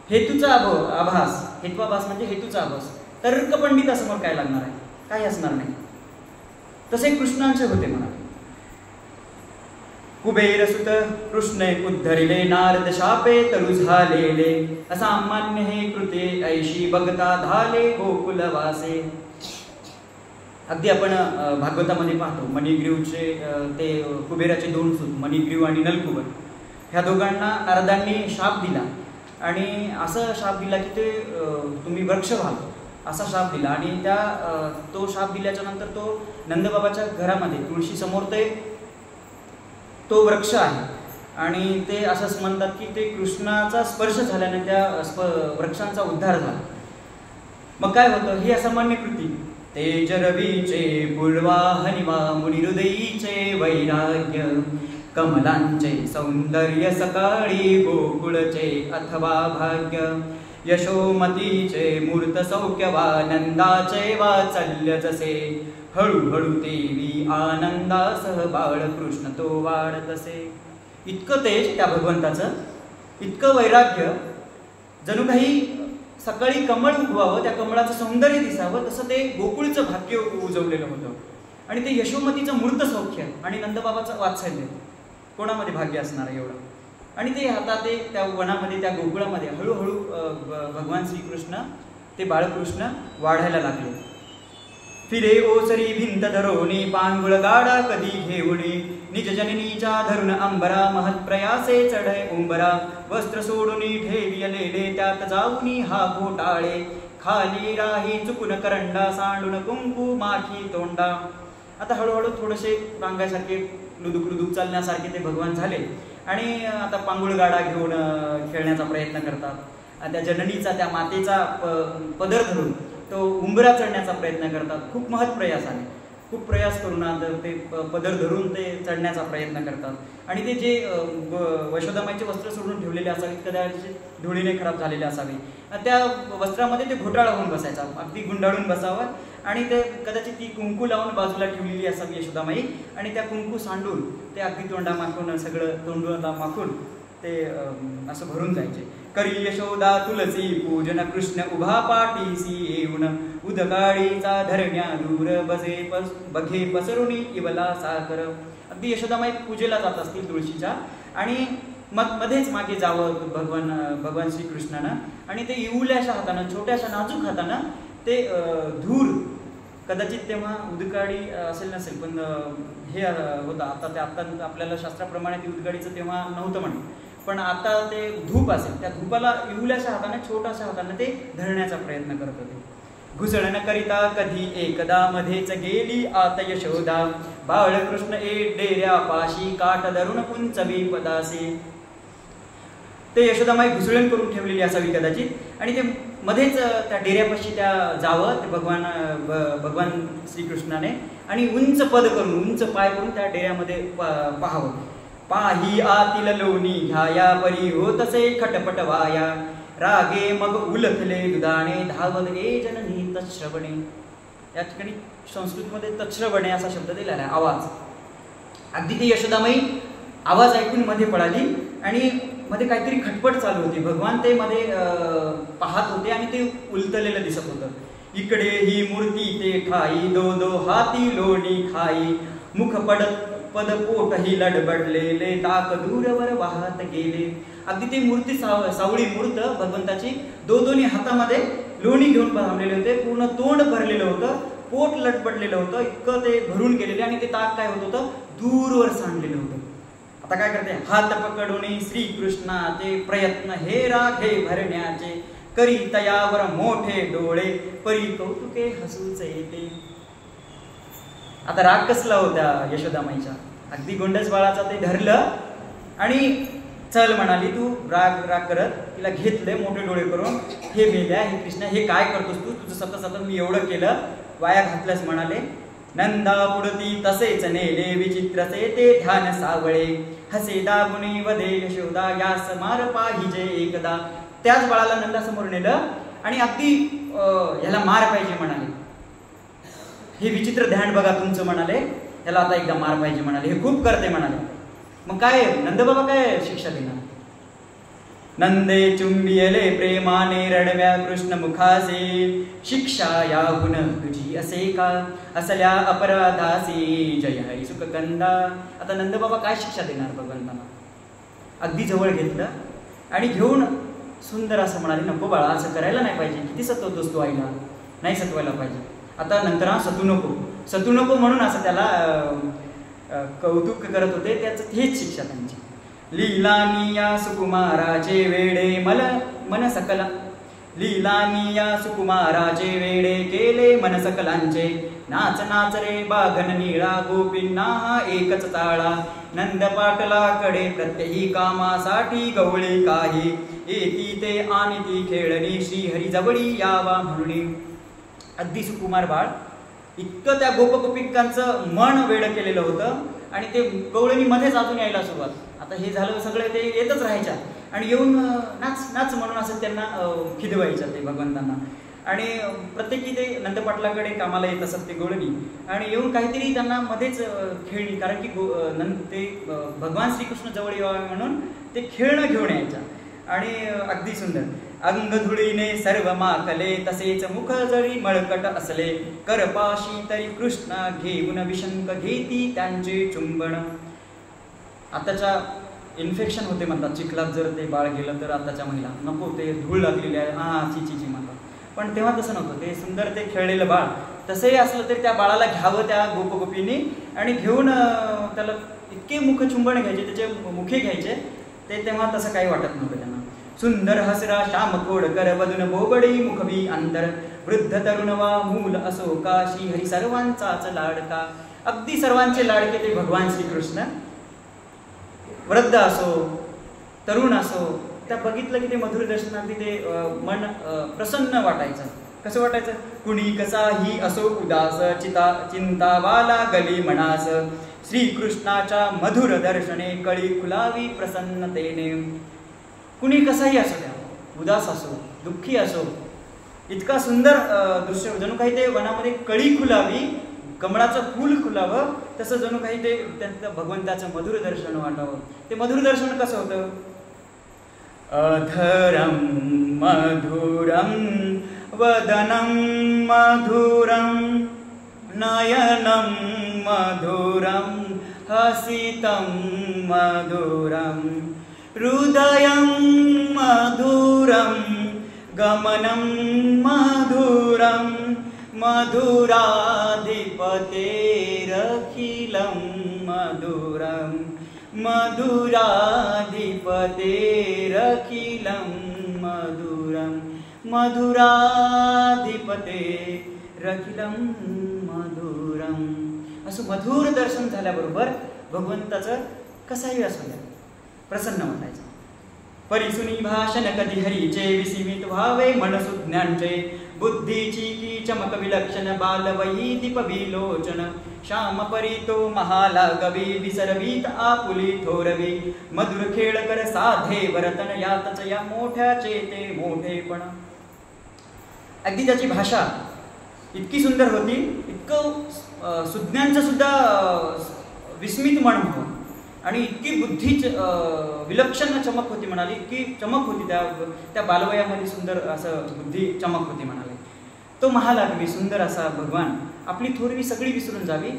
हेतूचा आभास हेत्वाभास म्हणजे हेतूचा आभास. तर्क पंडितासमोर काय लागणार आहे काही असणार नाही. तसे कृष्णांचे होते म्हणा. कुबेर सुत कृष्ण उद्धरिले नारद शापे तरू झालेले असामान्य हे कृते ऐशी बघता धाले गोकुलवासे. अगदी आपण भागवतामध्ये पाहतो मणिग्रीवचे ते कुबेराचे दोन सूत मणिग्रीव आणि नलकुबर ह्या दोघांना नारदांनी शाप दिला आणि असं शाप दिला की ते तुम्ही वृक्ष व्हाल असा शाप दिला. आणि तो शाप दिल्याच्या नंतर तो नंदबाबाच्या घरामध्ये तुळशी समोर तो वृक्ष आहे आणि ते असं म्हणतात की ते कृष्णाचा स्पर्श झाल्याने त्या वृक्षांचा उद्धार झाला. मग काय होतं ही असामान्य कृती. तेज रवीचे पूर्वा हनिवा मुनिहृदयीचे वैराग्य कमलांचे सौंदर्य सकाळी गोकुळचे अथवा भाग्य यशोमतीचे मूर्त सौख्य वानंदाचे वात्सल्य जसे हळूहळू तेवी आनंदासह बाळकृष्ण तो वाढतसे. इतकं तेज त्या भगवंताचं इतकं वैराग्य जणू काही सकाळी कमळ उगवावं त्या कमळाचं सौंदर्य दिसावं तसं ते गोकुळचं भाग्य उजवलेलं होतं. आणि ते यशोमतीचं मूर्त सौख्य आणि नंदबाबाचं वात्सल्य कोणामध्ये भाग्य असणार आहे एवढं. आणि ते आता ते त्या वनामध्ये त्या गोकुळामध्ये हळूहळू भगवान श्रीकृष्ण ते बाळकृष्ण वाढायला लागले. फिरे ओसरी भिंत धरोनी पांगुळ गाडा कधी घेऊनी निज जननीच्या धरुण अंबरा महत् प्रयासे चढय उंबरा वस्त्र सोडूनी ठेवियलेले त्यात जाऊनी हा घोटाळे खाली राही चुकून करंडा सांडून कुंकू माखी तोंडा. आता हळूहळू थोडेसे रांगासारखे लुदुक चालण्यासारखे ते भगवान झाले आणि आता पांगुळ गाडा घेऊन खेळण्याचा प्रयत्न करतात. त्या जननीचा त्या मातेचा पदर धरून तो उंबरा चढण्याचा प्रयत्न करतात. खूप महत् प्रयासाने खूप प्रयास करून ते पदर धरून ते चढण्याचा प्रयत्न करतात. आणि ते जे यशोदामाईचे वस्त्र सोडून ठेवलेले असावेत कदाचित धुळीने खराब झालेले असावे त्या वस्त्रामध्ये ते घोटाळा होऊन बसायचा अगदी गुंडाळून बसावं आणि ते कदाचित ती कुंकू लावून बाजूला ठेवलेली असावी यशोदामाई आणि त्या कुंकू सांडून ते अगदी तोंडा माखून सगळं तोंडा माखून ते असं भरून जायचे. करी यशोदा तुलसी पूजन कृष्ण उभा पाठीसी येऊन उदकाळीचा धरण्या दूर बघे पसरुणी इवला साकर. अगदी यशोदामाई पूजेला जात असतील तुळशीच्या आणि मध्येच मागे जावं भगवान श्रीकृष्णानं आणि ते इवल्याशा हातानं छोट्याशा नाजूक हातानं ते धूर कदाचित तेव्हा उदकाळी असेल नसेल पण हे होतं आता ते आत्ता आपल्याला शास्त्राप्रमाणे ते उदकाळीचं तेव्हा नव्हतं म्हणून पण आता ते धूप असेल त्या धूपाला इवल्याशा हाताने छोट्याशा हाताने ते धरण्याचा प्रयत्न करत होते. घुसळण करिता कधी एकदा मध्येच गेली आत यशोदा, बाळकृष्ण डेऱ्या पाशी काठ धरून पुंचवी पदासी. ते यशोदामाई घुसळण करून ठेवलेली असावी कदाचित, आणि ते मध्येच त्या डेऱ्यापाशी त्या जावं ते भगवान श्रीकृष्णाने, आणि उंच पद करून उंच पाय करून त्या डेऱ्यामध्ये पाहावं. पाही आतील लोणी घ्याया परी हो तसे खटपट वाया, रागे मग उलथले दुधाने धावत ए जननी तच्छ्रवणे. या ठिकाणी संस्कृतमध्ये तच्छ्रवणे असा शब्द दिलेला आहे, आवाज. अगदी ती यशोदामाई आवाज ऐकून मध्ये पळाली आणि मध्ये काहीतरी खटपट चालू होती. भगवान ते मध्ये पाहत होते आणि ते उलटलेलं दिसत होतं. इकडे ही मूर्ती ते ठाई, दो दो हाती लोणी खाई, मुख पद पोटही लडबडलेले, ताक दूरवर वाहत गेले. अगदी ती मूर्ती सावळी मूर्त भगवंताची दोन्ही हातामध्ये लोणी घेऊन थांबलेले होते. पूर्ण तोंड भरलेलं होतं, पोट लटपडलेलं होतं, इतकं ते भरून गेलेले, आणि ते ताक काय होत होतं, दूरवर सांडलेलं होतं. आता काय करते, हात पकडून श्रीकृष्णाचे प्रयत्न हे राखे भरण्याचे, करी तयावर मोठे डोळे, परी कौतुके हसूच येते. आता राग कसला होता यशोदामाईच्या, अगदी गोंडस बाळाचा ते धरलं आणि चल म्हणाली, तू राग करत तिला घेतले मोठे डोळे करून. हे मेल्या, हे कृष्णा, हे काय करतोस तू, तुझं सतत मी एवढं केलं, वाया घातलंस म्हणाले. नंदा पुढती तसेच नेले, विचित्रसे ते ध्यान सावळे, हसे दाबुनी वदे यशोदा, यास मार पाहिजे एकदा. त्याच बाळाला नंदा समोर नेलं आणि अगदी ह्याला मार पाहिजे म्हणाले. हे विचित्र ध्यान बघा तुमचं म्हणाले, ह्याला आता एकदा मार पाहिजे म्हणाले, हे खूप करते म्हणाले. मग काय नंदबाबा काय शिक्षा देणार. नंदे चुंबियले प्रेमाने रडव्या कृष्ण मुखासे, शिक्षा याहून तुझी असे का, असल्या अपराधासी जय हरी सुख कंदा. आता नंदबाबा काय शिक्षा देणार भगवंतांना. अगदी जवळ घेतलं आणि घेऊन सुंदर असं म्हणाले, नको बाळा, असं करायला नाही पाहिजे, किती सतवतोस तू आईला, नाही सतवायला पाहिजे. आता नंतर सतू नको म्हणून असं त्याला कौतुक करत होते, त्याचं हेच शिक्षा त्यांची. लीलानिया सुकुमाराचे वेडे मन सकला, लीलानिया सुकुमाराचे वेडे केले मन सकलांचे, नाच नाच रे बाघन निळा, गोपींना हा एकच ताळा, नंद पाटलाकडे प्रत्यही कामासाठी गवळी काही, येती ते आणि ती खेळणी, श्रीहरी जवळी यावा म्हणून. अगदी सुकुमार बाळ, इतकं त्या गोपगोपिकांचं मन वेड केलेलं होतं, आणि ते गवळणी मध्येच अजून यायला सुरुवात. आता हे झालं सगळे ते येतच राहायच्या आणि येऊन नाच नाच म्हणून असं त्यांना खिदवायच्या ते भगवंतांना. आणि प्रत्येकी ते नंदपाटलाकडे कामाला येत असत ते गवळणी, आणि येऊन काहीतरी त्यांना मध्येच खेळणी, कारण की ते भगवान श्रीकृष्ण जवळ यावे म्हणून ते खेळणं घेऊन यायच्या. आणि अगदी सुंदर, अंगधुळीने सर्व माकले, तसेच मुख जरी मळकट असले, करपाशी तरी कृष्ण घेऊन विशंक घेती त्यांचे चुंबन. आताच्या इन्फेक्शन होते म्हणतात, चिखलात जर ते बाळ गेलं तर आताच्या महिला नको, ते धूळ लागलेली आहे, चिची म्हणतात. पण तेव्हा तसं नव्हतं, ते सुंदर ते खेळलेलं बाळ तसंही असलं तरी त्या बाळाला घ्यावं त्या गोपगोपींनी, आणि घेऊन त्याला इतके मुखचुंबन घ्यायचे, त्याचे मुखे घ्यायचे, ते तेव्हा तसं काही वाटत नव्हतं त्यांना. सुंदर हसरा श्याम खोडकर, वदून बोबडी मुखबी अंतर, वृद्ध तरुण वा मूल असो का, श्रीहरी सर्वांचाच लाडका. अगदी सर्वांचे लाडके ते भगवान श्रीकृष्ण. वृद्ध असो तरुण असो, त्या बघितलं की ते मधुर दर्शनार्थी ते मन प्रसन्न वाटायचं. कसं वाटायचं, कुणी कसाही असो उदास, चिंतावाला गली मनास, श्रीकृष्णाच्या मधुर दर्शने कळी खुलावी प्रसन्नतेने. कुणी कसाही असो, त्या उदास असो दुःखी असो, इतका सुंदर दृश्य, जणू काही ते वनामध्ये कळी खुलावी, कमळाचं फूल खुलावं, तसं जणू काही ते त्यांचं भगवंताचं मधुर दर्शन वाटावं. ते मधुर दर्शन कसं होतं, अधरम मधुरम वदनम मधुरम नयनम मधुरम हसितं मधुरम हृदयं मधुरं गमनं मधुरं मधुराधिपतेरखिलं मधुरं मधुराधिपतेरखिलं मधुरं मधुराधिपते रखिलम मधुरम. असं मधुर दर्शन झाल्याबरोबर भगवंताचं कसाही असू द्या प्रसन्न वाटायचं. परिसुनी भाषण कधी हरीचे विसीमित व्हावे मनसु ज्ञानचे. बुद्धीची की चमक विलक्षण बालवही दीप विलोचन. श्याम परितो महालागवी विसरवीत आपुली थोरवी. मधुर खेळ कर साधे वर्तन यातच या मोठ्याचे ते मोठेपण. अगदी त्याची भाषा इतकी सुंदर होती, इतकं सुज्ञांचं सुद्धा विस्मित मन होतं आणि इतकी बुद्धी विलक्षण चमक होती म्हणाली. इतकी चमक होती त्या बालवयामध्ये, सुंदर असं बुद्धी चमक होती म्हणाले. तो महालागवी सुंदर असा भगवान आपली थोरवी सगळी विसरून जावी.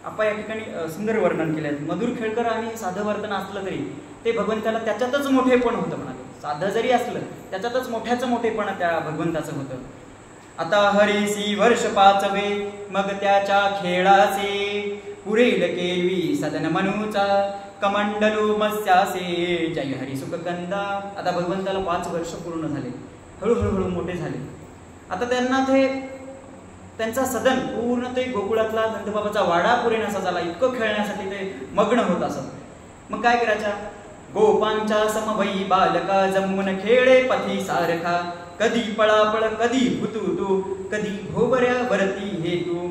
आपण या ठिकाणी सुंदर वर्णन केले आहे. मधुर खेळकर आणि साधं वर्तन असलं तरी ते भगवंताला त्याच्यातच मोठेपण होतं म्हणाले. साधं जरी असलं त्याच्यातच मोठ्याचं मोठेपण त्या भगवंताचं होतं. आता हरीसी वर्ष पाचवे मग त्याच्या खेळाचे. पुरेल केवी सदन मनूचा कमंडलू मत्स्यासे. जय हरी सुखकंदा. आता भगवंताला 5 वर्ष पूर्ण झाले, हळूहळू मोठे झाले. आता त्यांना त्यांचा सदन पूर्ण ते गोकुळातला नंदबाबाचा वाडा पुरेनासा झाला. इतकं खेळण्यासाठी ते मग्न होत असत. मग काय करायच्या? गोपांच्या समवयी बालका जमून खेळे पथी सारखा. कधी पळापळ कधी हुतू कधी भोबऱ्या वरती हेतू.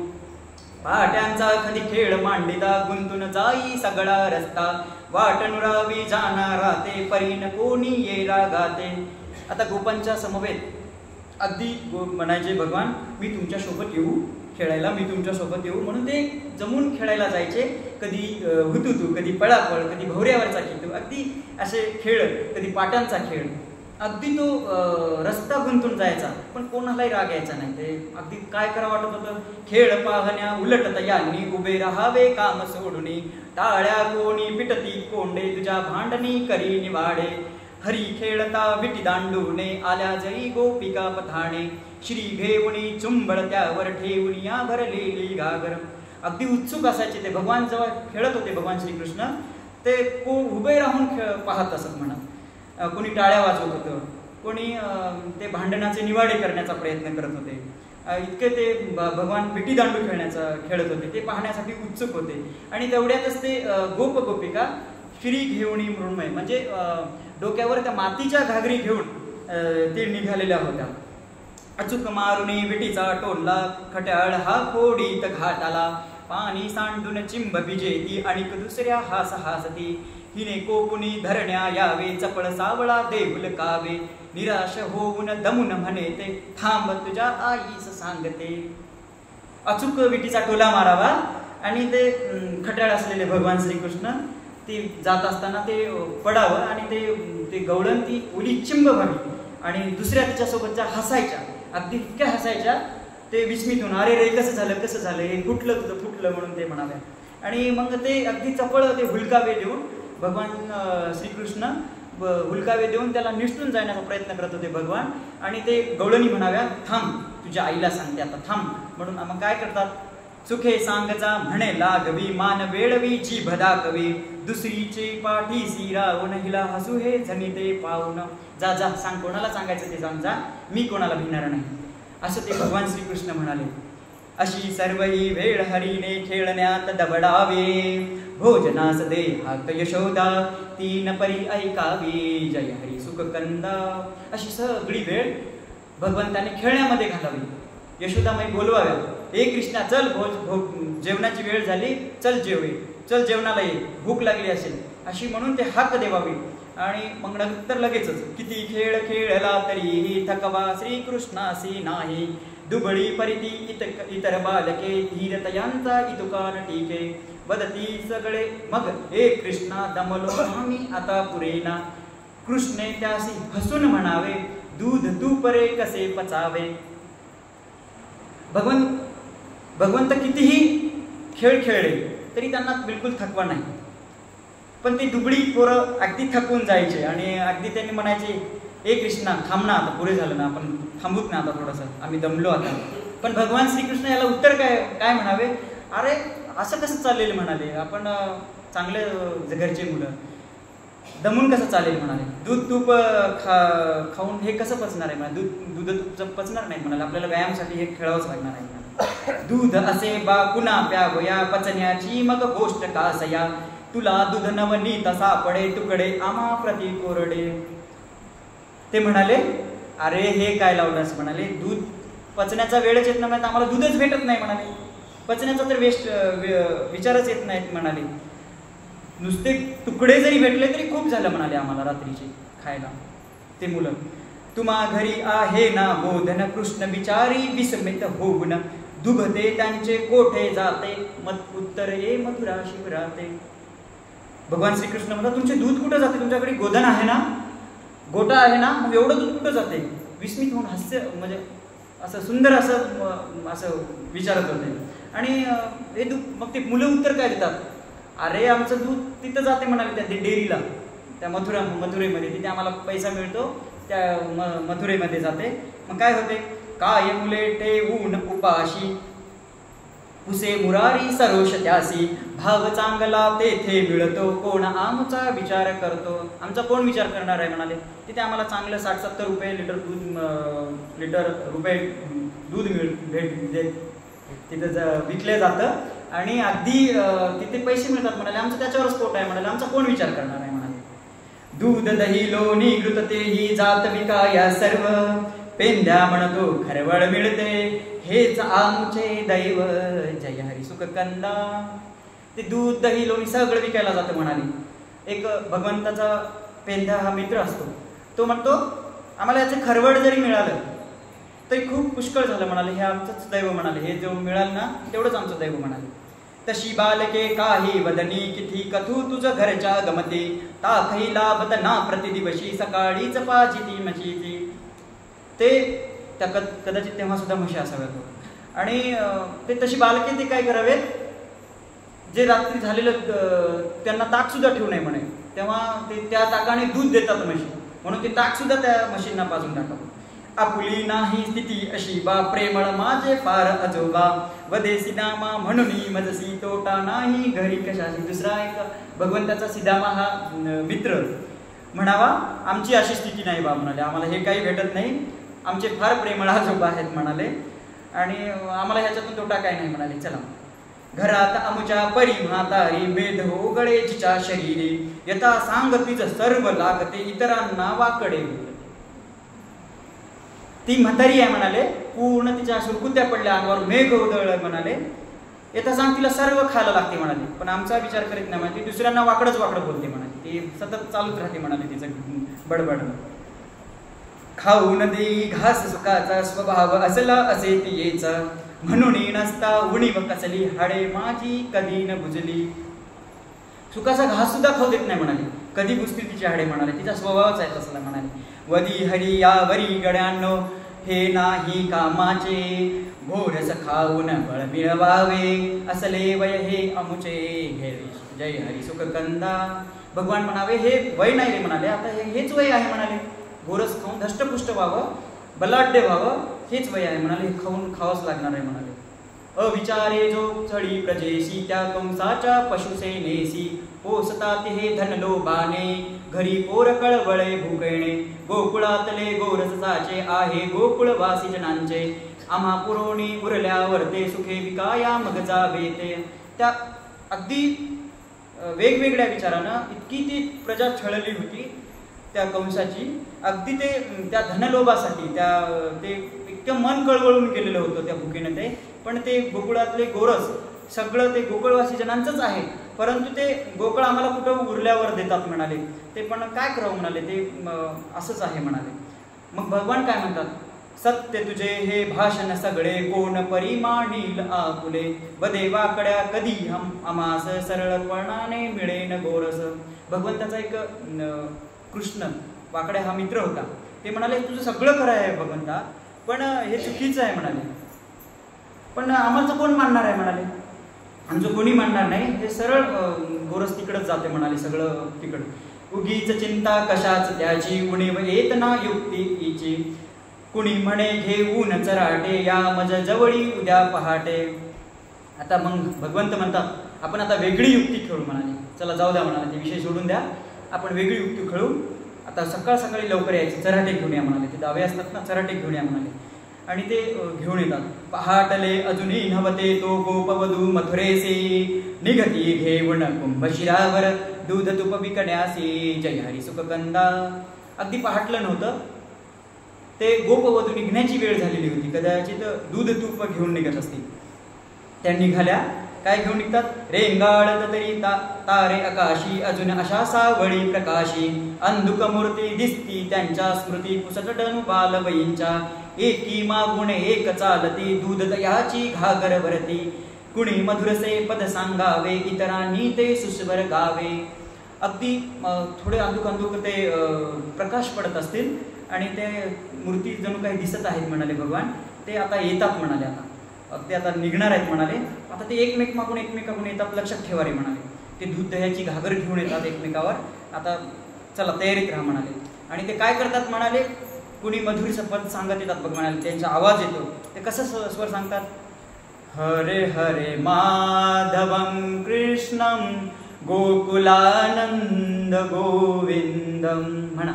पाट्यांचा कधी खेळ मांडिता गुंतून जाई सगळा रस्ता. वाट नुरावी जाणारा ते परीन कोणी येरा गाते. आता गोपांच्या समवेत अगदी म्हणायचे भगवान मी तुमच्या सोबत येऊ खेळायला, मी तुमच्या सोबत येऊ म्हणून ते जमून खेळायला जायचे. कधी हुतू कधी पळापळ कधी भोवऱ्यावरचा खेळ, अगदी असे खेळ, कधी पाट्यांचा खेळ. अगदी तो रस्ता गुंतून जायचा पण कोणालाही राग यायचा नाही. ते अगदी काय करावं वाटत होतं? खेळ पाहण्या उलटत यांनी उभे राहावे काम सोडून. टाळ्या कोणी पिटती कोंडे तुझ्या भांडणी करी निवाडे. हरी खेळता विटी दांडूने आल्या जरी गोपिका पथाणे. श्री घेऊनी चुंबळ त्यावर ठेवून या भरलेली घागर. अगदी उत्सुक असायचे ते. भगवान जेव्हा खेळत होते भगवान श्रीकृष्ण ते उभे राहून पाहत असत म्हणा. कोणी टाळ्या वाजवत होतं, कोणी ते भांडणाचे निवाडे करण्याचा प्रयत्न करत होते. इतके ते भगवान विटी दांडू खेळत होते. ते पाहण्यासाठी उत्सुक होते. आणि तेवढ्यातच ते गोप गोपिका श्री घेऊनी मृण्मय म्हणजे डोक्यावर त्या मातीच्या घागरी घेऊन ते निघालेल्या होत्या. अचूक मारुनी विटीचा टोलला खट्याळ हा फोडीत घाटाला. पाणी सांडून चिंब बिजेती आणि दुसऱ्या हास हासती. हिने कोपुनी धरण्या यावे चपळ सावळा देऊल कावे. निराश होऊन दमून म्हणे ते थांब तुझ्या आईस सांगते. अचूक विटीचा टोला मारावा आणि ते खट्याळ असलेले भगवान श्रीकृष्ण ते जात असताना ते पडावं आणि ते गवळण ती ओली चिंब व्हावी आणि दुसऱ्या तिच्यासोबतच्या हसायच्या. अगदी इतक्या हसायच्या ते विस्मित होऊन अरे रे कसं झालं हे फुटलं तुझं फुटलं म्हणून ते म्हणाव्या. आणि मग ते अगदी चपळ ते हुलकावे देऊन भगवान श्रीकृष्ण हुलकावे देऊन त्याला निष्ठून जाण्याचा प्रयत्न करत होते भगवान. आणि ते गवळणी म्हणाव्या थांब तुझ्या आईला सांगते आता थांब म्हणून. मग काय करतात? चुखे सांगजा म्हणे लागवी मान वेळवी जी भदा कवी. दुसरीचे पाठीसी रावण हिला हसू हे झनिते पाहून. जा जा सांग कोणाला सांगायचं ते सांग जा, मी कोणाला भिणार नाही असं ते भगवान श्रीकृष्ण म्हणाले. अशी सर्वही वेळ हरीने खेळण्यात दबडावे. भोजनास दे हाक यशोदा तीन परी ऐकावी. जय हरी सुखकंदा. अशी सगळी वेळ भगवंताने खेळण्यामध्ये घालावी. यशोदामाई बोलवाव्या, ए कृष्णा चल जेवणाची वेळ झाली, चल जेवे, चल जेवणाला ये, भूक लागली असेल अशी म्हणून ते हाक देवावी. आणि मग नंतर लगेचच किती खेळ खेळला तरीही थकवा श्रीकृष्णासी नाही. दुबळी परिती इतर बालके धीरतयांचा इतुकान टीके. बदती सगळे मग ए कृष्णा दमलो आम्ही आता पुरेना. कृष्णे त्यासी हसून म्हणावे दूध तू परे कसे पचावे. भगवंत कितीही खेळ खेळले तरी त्यांना बिलकुल थकवा नाही. पण ती दुबळी पोरं अगदी थकून जायचे आणि अगदी त्यांनी म्हणायचे ए कृष्णा थांब ना आता, पुरे झालं ना, आपण थांबूत ना आता थोडंसं, आम्ही दमलो आता. पण भगवान श्रीकृष्ण याला उत्तर काय म्हणावे? अरे असं कसं चाललेलं म्हणाले, आपण चांगले घरचे मुलं. दमून कसं चालेल म्हणाले. दूध तूप खाऊन हे कसं पचणार आहे म्हणाले. दूध तूप पचणार नाही म्हणाले. आपल्याला व्यायामासाठी हे खेळावंच लागणार आहे म्हणाले. दूध असे बा कुणा प्यावया पचण्याची मग गोष्ट कासया तुला दूध नवनीत सापडे तुकडे आम्हा प्रति कोरडे. ते म्हणाले अरे हे काय लावलंस म्हणाले. दूध पचण्याचा वेळच येत नाही आम्हाला दूधच भेटत नाही म्हणाले. पचण्याचा तर विचारच येत नाहीत म्हणाले. नुसते तुकडे जरी भेटले तरी खूप झालं म्हणाले आम्हाला रात्रीचे खायला. ते मुलं तुम्हा घरी आहे ना बोधन कृष्ण बिचारी विस्मित होऊन दुभते त्यांचे कोठे जाते मत उत्तर ये मथुरा शिवराते. भगवान श्रीकृष्ण म्हणतात तुमचे दूध कुठं जाते. तुमच्याकडे गोधन आहे ना गोटा आहे ना मग एवढं दूध कुठं जाते. विस्मित होऊन हास्य म्हणजे असं सुंदर असं विचारत होते. आणि हे दूध मग ते मुलं उत्तर काय देतात. अरे आमचं दूध तिथं जाते म्हणाले त्या डेअरीला त्या मथुरेमध्ये. तिथे आम्हाला पैसा मिळतो त्या मथुरेमध्ये जाते. मग काय होते काय मुले ठेवून उपाशी पुसे मुरारी सरोष त्यासी भाव चांगला तेथे मिळतो कोण आमचा विचार करतो. आमचा कोण विचार करणार आहे म्हणाले. तिथे आम्हाला चांगलं 60-70 रुपये लिटर दूध तिथं विकलं जातं आणि अगदी तिथे पैसे मिळतात म्हणाले. आमचं त्याच्यावरच पोट आहे म्हणाले. आमचा कोण विचार करणार आहे म्हणाले. दूध दही लोणी घृत तेही जात विकाया सर्व पेंद्या म्हणतो खरवळ मिळते हेच आमचे दैव जय हरी सुख कंदा. ते दूध दही लोणी सगळं विकायला जातं म्हणाले. एक भगवंताचा पेंद्या हा मित्र असतो. तो म्हणतो आम्हाला याचे खरवड जरी मिळालं तरी खूप पुष्कळ झालं म्हणाले. हे आमचंच दैव म्हणाले. हे जेवढं मिळालं ना तेवढंच आमचं दैव म्हणाले. तशी बालके काही वदनी किती कथू तुझ घरच्या गमती ताखही लाभत ना प्रतिदिवशी सकाळीच पाजिती म्हशीची. ते त्या कदाचित तेव्हा सुद्धा म्हशी असाव्यात. आणि ते तशी बालके ते काय करावेत जे रात्री झालेलं त्यांना ताक सुद्धा ठेवू नये म्हणे. तेव्हा ते त्या ताकाने दूध देतात म्हशी म्हणून ते ताक सुद्धा त्या म्हशींना पाजून टाकावं. आपुली नाही स्थिती अशी बा प्रेमळ माझे फार अजोबा वदेसी नामा म्हणून मजसी तोटा नाही घरी कशाची. दुसरा एक भगवंताचा सिदामा हा मित्र म्हणावा आमची अशी स्थिती नाही बा म्हणाले. आम्हाला हे काही भेटत नाही. आमचे फार प्रेमळ आजोबा आहेत म्हणाले आणि आम्हाला ह्याच्यातून तोटा काय नाही म्हणाले. चला घरात आमच्या परी म्हातारी मेध हो गळेच्या शरीरी यथा सांगतीच सर्व लागते इतरांना वाकडे. ती म्हातारी आहे म्हणाले. पूर्ण तिच्या सुरकुत्या पडल्या अंगावर मेघ उधळलं म्हणाले. येता सांग तिला सर्व खायला लागते म्हणाले. पण आमचा विचार करीत नाही म्हणाले. ती दुसऱ्यांना वाकडच बोलते म्हणाले. ती सतत चालूच राहते म्हणाले तिचं बडबड. खाऊन देई घास सुखाचा स्वभाव असला असे तियेचा म्हणून नसता उणीव कसली हाडे माझी कधी न बुजली. सुखाचा घास सुद्धा खाऊ देत नाही म्हणाले. कधी बुजतील तिची हाडे म्हणाले. तिचा स्वभावच आहे तसला म्हणाले. वदी हरी यावरी गड्यांनो हे नाही कामाचे घोरस खाऊन बळ मिळवावे असले वय हे अमुचे घे जय हरी सुख कंदा. भगवान म्हणावे हे वय नाही रे म्हणाले. आता हेच वय आहे म्हणाले. घोरस खाऊन धष्टपुष्ट व्हावं बलाढ्य व्हावं हेच वय आहे म्हणाले. हे खाऊन खावंच लागणार आहे म्हणाले. अविचारे जो चढी प्रजेशी त्या कंसाच्या पशुसेनेसी पोसतात हे धन लोभाने घरी पोर कळवळे भुकणे गोकुळातले गोरसाचे आहे गोकुळवासी जनांचे आम्हा पुरवणी उरल्यावर ते सुखे विकाया मग जावे ते. त्या अगदी वेगवेगळ्या विचारानं इतकी ती प्रजा छळली होती त्या कंसाची. अगदी ते त्या धनलोभासाठी ते इतकं मन कळवळून गेलेलं होतं त्या भुकेनं ते. पण ते गोकुळातले गोरस सगळं ते गोकुळवासी जनांचंच आहे. परंतु ते गोकुळ आम्हाला कुठं उरल्यावर देतात म्हणाले. ते पण काय करावं म्हणाले. ते असंच आहे म्हणाले. मग भगवान काय म्हणतात सत्य तुझे हे भाषण सगळे कोण परिमाणील आपुले वदे वाकड्या कधी आमास सरळपणाने मिळेन गोरस. भगवंताचा एक कृष्ण वाकड्या हा मित्र होता. ते म्हणाले तुझं सगळं खरं आहे भगवंता पण हे चुकीचं आहे म्हणाले. पण आम्हाला कोण मानणार आहे म्हणाले. आमचं कोणी मानणार नाही. हे सरळ गोरस तिकडच जाते म्हणाले. सगळं तिकड उगीच चिंता कशाच त्याची उणीव येत ना युक्ती हिची कुणी म्हणे घेऊन चराटे या मज जवळी उद्या पहाटे. आता मग भगवंत म्हणतात आपण आता वेगळी युक्ती खेळू म्हणाले. चला जाऊ द्या म्हणाले. ते विषय सोडून द्या. आपण वेगळी युक्ती खेळू. आता सकाळ सकाळी लवकर यायचे, चराटे घेऊन या म्हणाले. ते दावे असतात ना, चराटे घेऊन या म्हणाले. आणि ते घेऊन येतात. पहाटले अजूनही नव्हते तो गोपवधू मथुरेसे, निघती घेऊन कुंभ शिरावर दूध तुप विकण्यासी, जय हरी सुखकंदा. अगदी पहाटलं नव्हतं, ते गोपवधू निघण्याची वेळ झालेली होती. कदाचित दूध तूप घेऊन निघत असतील. त्या निघाल्या. काय घेऊन निघतात? रेंगाळत तरी तारे आकाशी, अजून अशा सावळी प्रकाशी, अंधुक मूर्ती दिसती त्यांच्या स्मृती, पुसटडनु बालवयींच्या, एकी मागुण एक चालती, दूध दयाची घागर भरती, कुणी मधुरसे पद सांगावे, इतरांनी ते सुस्वर गावे. अगदी थोडे अंधुक ते प्रकाश पडत असतील आणि ते मूर्ती जणू काही दिसत आहेत म्हणाले भगवान. ते आता येतात म्हणाले. ते आता निघणार आहेत म्हणाले. आता ते एकमेकाकडून येतात, लक्षात ठेवा रे म्हणाले. ते दूध दह्याची घागर घेऊन येतात एकमेकावर. आता चला तयारीत राहा म्हणाले. आणि ते काय करतात म्हणाले? कुणी मधुर पद सांगत येतात बघ म्हणाले. त्यांचा आवाज येतो. ते कसं स्वर सांगतात? हरे हरे माधवं कृष्णं गोकुलानंद गोविंदम म्हणा.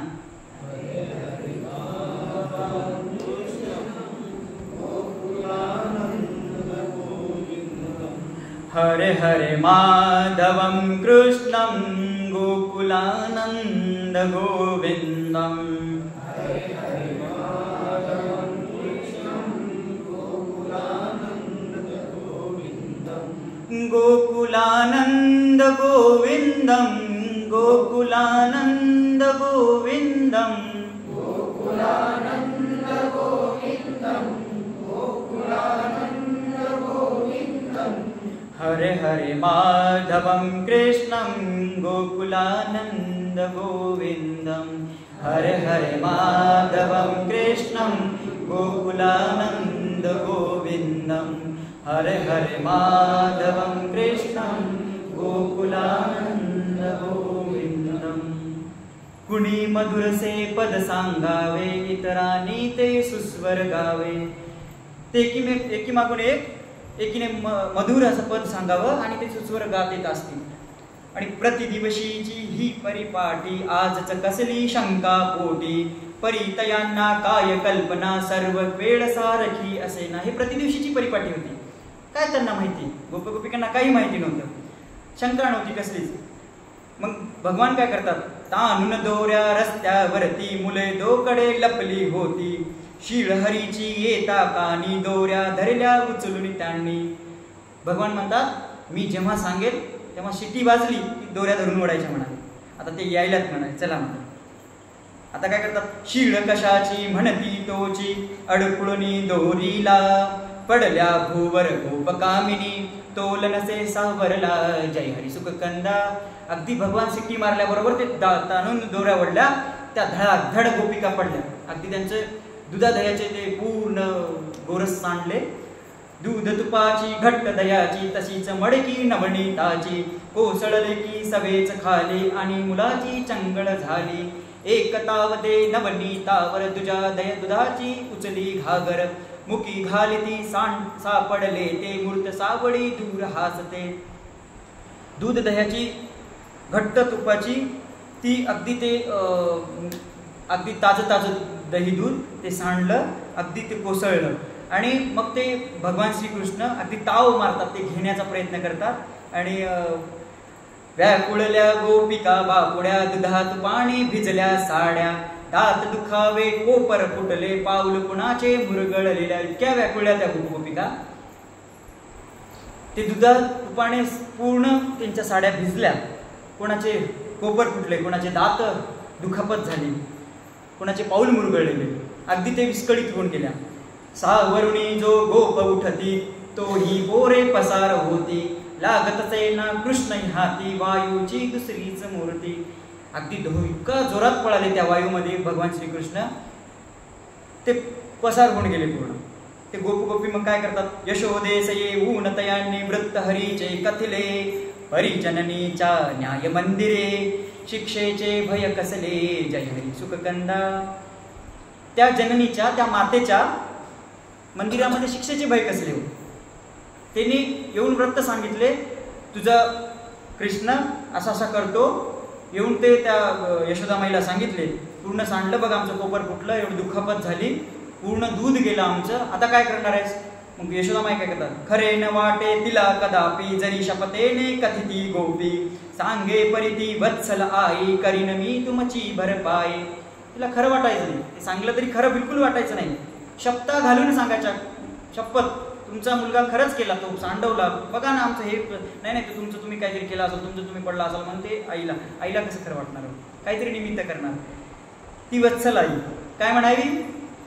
हरे हरे माधवं कृष्णं गोकुलानंद गोविंदम. गोकुलानंद गोविंदम, गोकुलानंद गोविंदम, गोकुलानंद गोविंदम, गोकुलानंद गोविंदम. हरे हरे माधवं कृष्णं गोकुलानंद गोविंदम. हरे हरे माधवं कृष्णं गोकुलानंद गोविंदम. हरे हरे माधवं कृष्णं गोकुलानंद गोविंदम. कुणी मधुरसे पद सांगावे, इतरांनी ते सुस्वर गावे. ते एकीमागून एकीने मधुर असं पद सांगावं आणि ते सुस्वर गात येत असतील. आणि प्रतिदिवशीची ही परिपाठी, आजच कसली शंका पोटी, परितयांना काय कल्पना, सर्व वेळ सारखी असे ना. हे प्रतिदिवशीची परिपाठी होती. काय त्यांना माहिती? गोपगोपिकांना काही माहिती नव्हतं, शंका नव्हती कसलीच. मग भगवान काय करतात? ताणून दोऱ्या रस्त्यावरती, मुले दोकडे लपली होती, शिळहरीची येता कानी, दोऱ्या धरल्या उचलून त्यांनी. भगवान म्हणतात मी जेव्हा सांगेल तेव्हा शिटी वाजली की दोऱ्या धरून ओढायच्या म्हणाले. आता ते यायलाच म्हणाले, चला म्हणाले. आता काय करतात? शिळ कशाची म्हणती तोची, अडकुळणी दोरीला, पडल्या भूवर गोपकामिनी, तोलनसे सावरला, जय हरी सुखकंदा. अगदी भगवान सिट्टी मारल्याबरोबर ते ताणून दोऱ्या ओढल्या, त्या धडाधड गोपिका पडल्या. अगदी त्यांचे दुधादह्याचे ते पूर्ण गोरस सांडले. दूध तुपाची घट्ट दयाची, तशीच मडकी नवनीताची, कोसळले की सवेच खाली, आणि मुलाची चंगळ झाली. एक तावते नवनीतावर, तुझ्या दया दुधाची उचली घागर, मुकी घालिती सापडले ते, मूर्त सावळी दूर हासते. दूध दह्याची घट्ट तुपाची ती अगदी ताजं दही दूध ते सांडलं, अगदी ते कोसळलं. आणि मग ते भगवान श्रीकृष्ण अगदी ताव मारतात, ते घेण्याचा प्रयत्न करतात. आणि व्याकुळल्या गोपिका बापुड्या, दुधात पाणी भिजल्या साड्या, दात दुखावे कोपर फुटले, पाऊल कुणाचे मुरगळलेल्या. इतक्या व्याकुळल्या त्या गोपिका. ते दुधात तुपाने पूर्ण त्यांच्या साड्या भिजल्या. कोणाचे कोपर फुटले, कोणाचे दात दुखापत झाली, कोणाचे पाऊल मुरगळलेले. अगदी ते विस्कळीत होऊन गेल्या. सावरुणी जो गोप उठती, तोही बोरे पसार होती, लागतचे ना कृष्ण हाती, वायूची दुसरीच मूर्ती. अगदी इतका जोरात पळाले त्या वायूमध्ये भगवान श्रीकृष्ण, ते पसार होऊन गेले पूर्ण. ते गोपी मग काय करतात? यशोदेसये ऊनतयांनी वृत्त हरीचे कथिले, परिजननीच्या न्याय मंदिरे, शिक्षेचे भय कसले, जय हरी सुखकंदा. त्या जननीच्या, त्या मातेच्या मंदिरामध्ये शिक्षेचे भय कसले हो. त्यांनी येऊन व्रत सांगितले, तुझा कृष्ण असा असा करतो, येऊन ते त्या यशोदामाईला सांगितले, पूर्ण सांडलं बघ आमचं कोपर फुटलं, एवढी दुखापत झाली, पूर्ण दूध गेलं आमचं, आता काय करणार आहेस? मग यशोदामाई काय करतात, खरे न वाटे तिला कदापि, जरी शपथेने कथिती गोपी, सांगे परिती वत्सल आई, करीन मी तुमची भरपाई. तिला खरं वाटायचं नाही, ते सांगलं तरी खरं बिलकुल वाटायचं नाही. शपथा घालून सांगायच्या, शपथ तुमचा मुलगा खरंच केला, तो सांडवला, बघा ना आमचं हे नाही नाही ते तुमचं तुम्ही काहीतरी केलं असेल, तुमचं तुम्ही पडला असाल म्हणते आईला. आईला कसं खरं वाटणार, काहीतरी निमित्त करणार. ती वत्सल आई काय म्हणावी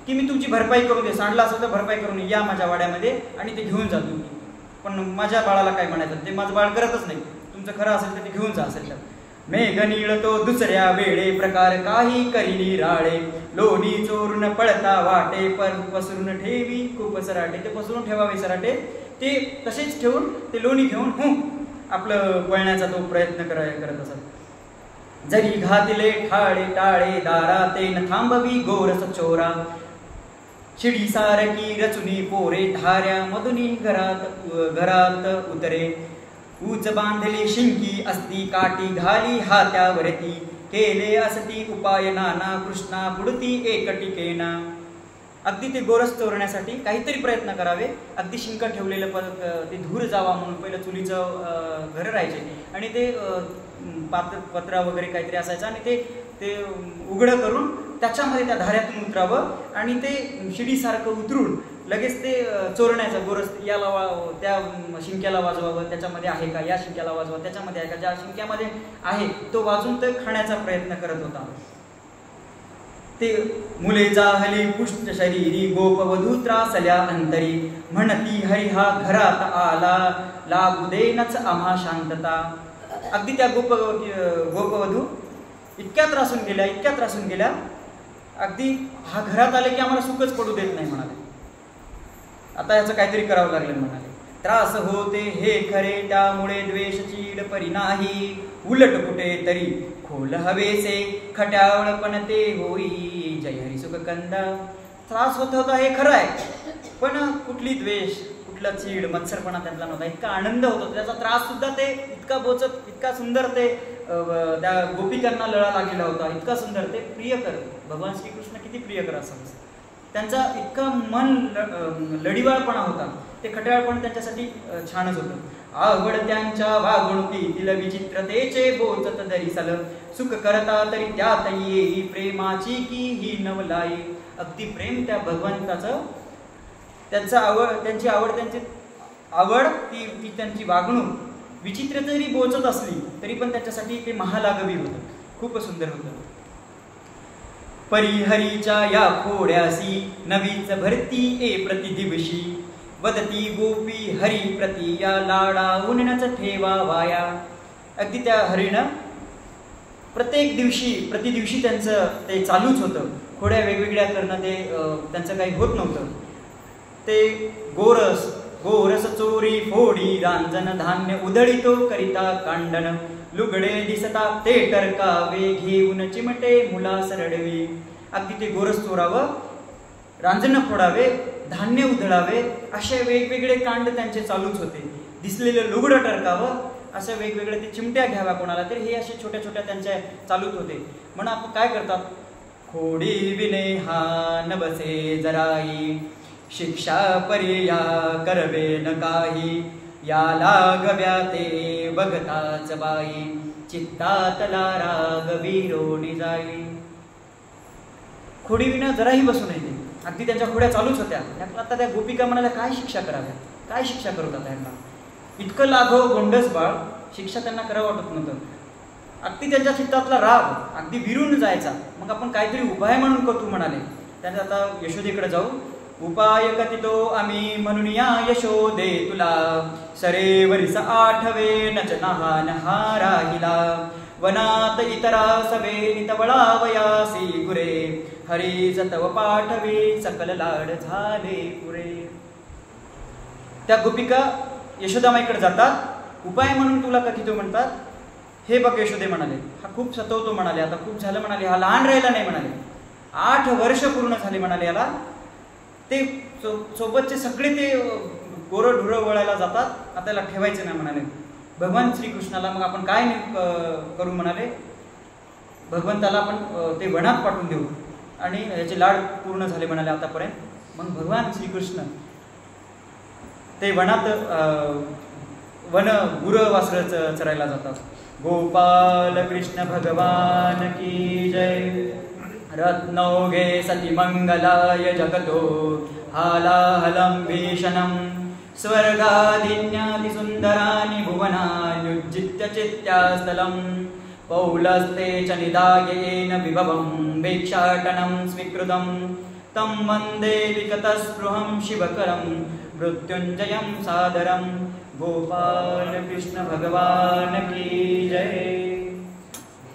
की मी तुमची भरपाई करून दे, सांडला असेल तर भरपाई करून या माझ्या वाड्यामध्ये आणि ते घेऊन जा तुम्ही. पण माझ्या बाळाला काय म्हणायचं, ते माझं बाळ करतच नाही, तुमचं खरं असेल तर ते घेऊन जा असेल तर. मेघ निळतो दुसऱ्या वेळे, प्रकार काही करिनी राळे, लोणी चोरून पळता वाटे, पर पसरून ठेवी खूप सराटे. ते पसरून ठेवावे सराटे, ते तसेच ठेवून ते लोणी घेऊन आपलं पळण्याचा तो प्रयत्न करत असत. जरी घातले ठाळे टाळे दारा, ते न थांबवी गोरस चोरा, शिडी सारखी रचुनी पोरे, धाऱ्या मधुनी घरात उतरे, ऊच बांधली शिंकी असती, काठी घाली हात्यावरती, केले असती उपाय नाना, कृष्णा पुढती एकटिकेना. अगदी ते गोरस चोरण्यासाठी काहीतरी प्रयत्न करावे. अगदी शिंक ठेवलेलं ते धूर जावा म्हणून पहिलं चुलीचं घर राहायचे आणि ते पत्रा वगैरे काहीतरी असायचं आणि ते उघडं करून त्याच्यामध्ये त्या धाऱ्यातून उतरावं आणि ते शिडीसारखं उतरून लगेच ते चोरण्याचं गोरस, याला त्या शिंक्याला वाजवावं, त्याच्यामध्ये आहे का, या शिंक्याला वाजवा, त्याच्यामध्ये आहे का, ज्या शिंक्यामध्ये आहे तो वाजून ते खाण्याचा प्रयत्न करत होता. ते मुले जाहली पुष्ट शरीरी, गोपवधू त्रासल्या अंतरी, म्हणती हरी हा घरात आला, लागू देनच आम्हा शांतता. अगदी त्या गोपवधू इतक्या त्रासून गेल्या, अगदी हा घरात आले की आम्हाला सुखच पडू देत नाही म्हणाले. आता याचं काहीतरी करावं लागलं म्हणाले. त्रास होते हे खरे, त्यामुळे द्वेष चीड परी नाही, उलट कुठे तरी खोल हवेचे खट्यावळ पण ते होई, जय हरी सुख कंदा. त्रास होत होता हे खरं आहे, पण कुठली द्वेष, कुठला चीड मत्सरपणा त्यांना नव्हता. इतका आनंद होतो, त्याचा त्रास सुद्धा ते इतका बोचत, इतका सुंदर ते त्या गोपिकांना लळा लागलेला होता, इतका सुंदर ते प्रियकर. भगवान श्रीकृष्ण किती प्रियकर असावे, त्यांचा इतका मन लढीवाळपणा होता, ते खट्याळपण त्यांच्यासाठी छानच होतं. आवड त्यांच्या वागणुकीतील विचित्रतेचे बोचत जरी सल, सुख करता तरी त्यात येई, प्रेमाची की ही नवलाई. अगदी प्रेम त्या भगवंताचं, त्यांची आवड ती त्यांची वागणूक विचित्र जरी बोचत असली तरी पण त्याच्यासाठी ते महालाघवी होतं, खूप सुंदर होतं. परिहरीच्या या खोड्यासी नवीच भरती ए प्रतिदिवशी, वदती गोपी हरी प्रति या लाडावून नच ठेवा वाया. अगदी त्या हरीनं प्रतिदिवशी त्यांचं ते चालूच होतं, खोड्या वेगवेगळ्या करणं ते त्यांचं काही होत नव्हतं. ते गोरस चोरी फोडी, रांजण धान्य उधळीतो करिता कांडन, लुगडे दिसता ते टरकावे, घेऊन चिमटे मुलास रडवी. अगदी ते गोरस चोरावं, रांजण फोडावे, धान्य उधळावे, असे वेगवेगळे कांड त्यांचे चालूच होते. दिसलेलं लुगडं टरकावं, असे वेगवेगळे ते चिमट्या घ्याव्या कोणाला तरी, हे असे छोट्या छोट्या त्यांच्या चालूच होते. म्हणून आपण काय करतात, खोडी विने हा न बसे जराई, शिक्षा पर्या करवे न काही, या लागव्या ते बघताच बाई, चित्तातला राग विरोणी जाई. खोडी विना जराही बसू नये. अगदी त्यांच्या खोड्या चालूच होत्या. आता त्या गोपिका म्हणाल्या काय शिक्षा कराव्या, काय शिक्षा करू आता यांना. इतकं लाघव गोंडस बाळ, शिक्षा त्यांना करावं वाटत नव्हतं. अगदी त्यांच्या चित्तातला राग अगदी विरून जायचा. मग आपण काहीतरी उपाय म्हणून करतो म्हणाले. त्यांनी आता यशोदेकडे जाऊ, उपाय कथितो आम्ही म्हणून या यशोदे तुला, सरेवरीस आठवे नच नहान हा राहिला, वनात इतरा सवे नितवळावयासी गुरे, हरीच तव पाठवे सकल लाड झाले पुरे. त्या गोपिका यशोदामाईकडे जातात. उपाय म्हणून तुला कथितो म्हणतात. हे बघ यशोदे म्हणाले, हा खूप सतवतो म्हणाले, आता खूप झालं म्हणाले, हा लहान राहिला नाही म्हणाले, 8 वर्ष पूर्ण झाले म्हणाले याला. ते सोबतचे सगळे ते गोरं ढुरं वळायला जातात, आता त्याला ठेवायचं नाही म्हणाले भगवान श्रीकृष्णाला. मग आपण काय करू म्हणाले, भगवंताला आपण ते वनात पाठवून देऊ आणि याचे लाड पूर्ण झाले म्हणाले आतापर्यंत. मग भगवान श्रीकृष्ण ते वनात वन गुरं वासरं चरायला जातात. गोपाल कृष्ण भगवान की जय. रत्नौघे सती मंगलाय जगतो हालाहलं भीषणं स्वर्गादिन्याति सुन्दराणि भुवनान्युज्जित्य चित्यास्थलं पौलस्ते च निदायेन विभवं भिक्षाटनं स्वीकृतं तं वन्दे विगतस्पृहं शिवकरं मृत्युञ्जयं सादरं. गोपाल कृष्ण भगवान की जय.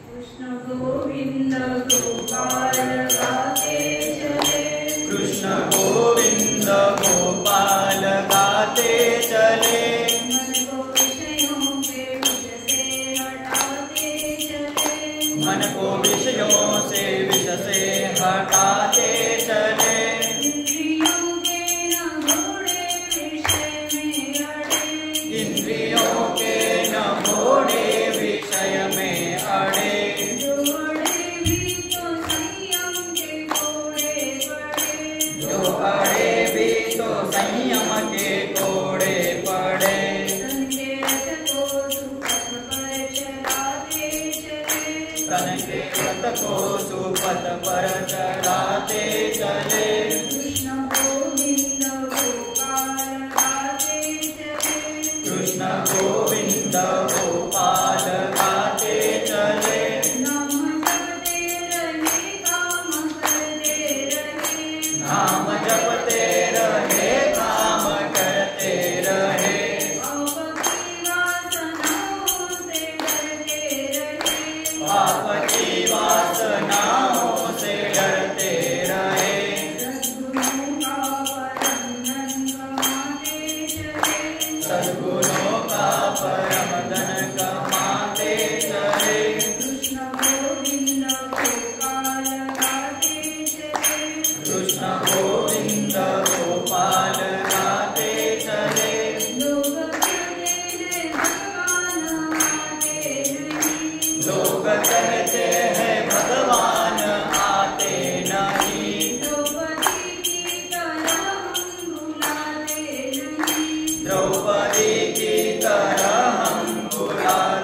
कृष्ण गोविंद गोपाल गाते चले. कृष्ण गोविंद गोपाल गाते चले. मन को विषयों से विष से हटाते चले. इंद्रियों के न घोड़े विषय में अड़े. जो अड़े भी तो संयम के घोड़े पड़े. तन के रथ को सुपथ पर चढ़ाते चले. कृष्ण गोविंद गोपाल गाते चले. कृष्ण गोविंद गोपाल गाते चले. नाम जपते रहे काम करते रहे. पाप की वासनाओं से डरते रहे. सद्गुणों का परम धन कमाते चले. कृष्ण गोविंद गोपाल गाते चले. कृष्ण गोविंद गोपाल गाते चले. लोग कहते हैं भगवान आते नहीं. लोग कहते हैं भगवान आते नहीं. द्रौपदी की तरह हम भुलाते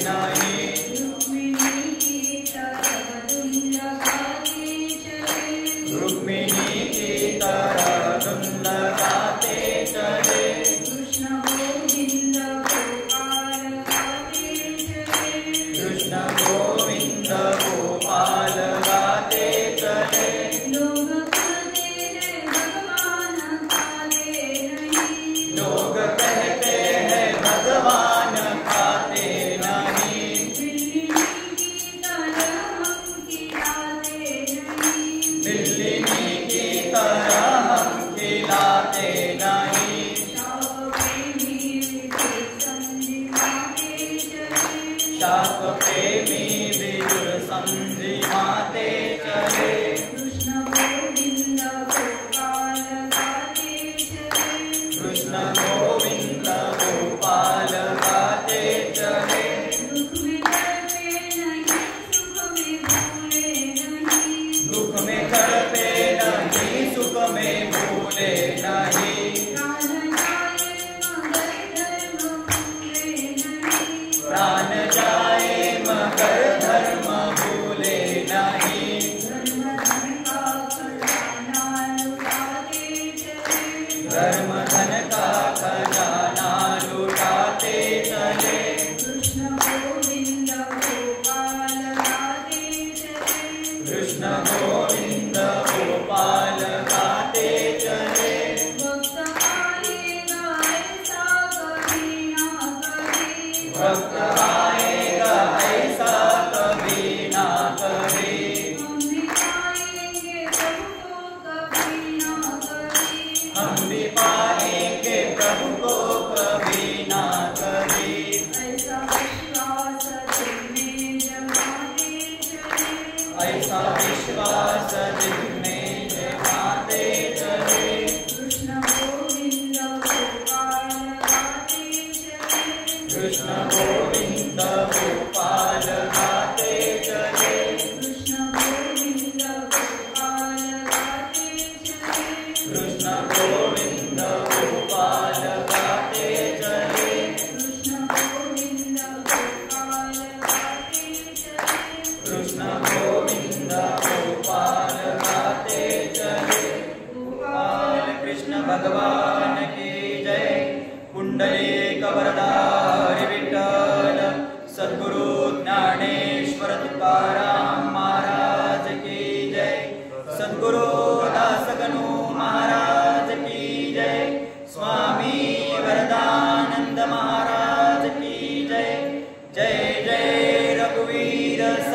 नहीं. द्रौपदी की तरह हम भुलाते नहीं. रुक्मिणी की तरह धुन लगाते चले. कृष्ण गोविंद गोपाल गाते चले. कृष्ण गोविंद गोपाल गाते चले. लोग कहते हैं भगवान आते नहीं. लोग कहते हैं भगवान खाते नहीं. बिल्ली की तरह हम खिलाते नहीं. शाप प्रेमी विदुर संधिमाते चले. कृष्ण गोविंद गोपाल गाते चले. कृष्ण गोविंद गोपाल गाते चले. दुख में तड़पे नहीं, सुख में भूले नहीं. दुख में तड़पे नहीं, सुख में भूले नहीं. प्राण जाए मगर धर्म भूले नहीं. धर्म धन का खजाना लुटाते चले. कृष्ण गोविंद गोपाल गाते चले. कृष्ण गोविंद गोपाल गाते चले. भक्त आएगा ऐसा कभी ना करे. हम भी पाएंगे प्रभु को कभी ना करे. ऐसा विश्वास दिल में जमाते चले. ऐसा विश्वास दिल में जमाते चले. कृष्ण गोविंद गोपाल गाते चले. कृष्ण गोविंद गोपाल गाते चले.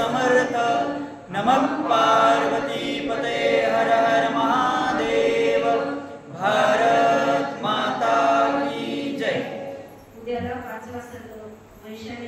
समर्थ. नमः पार्वती पते. हर हर महादेव. भारत माता की जय. उद्याला 5 वाजता वैशाली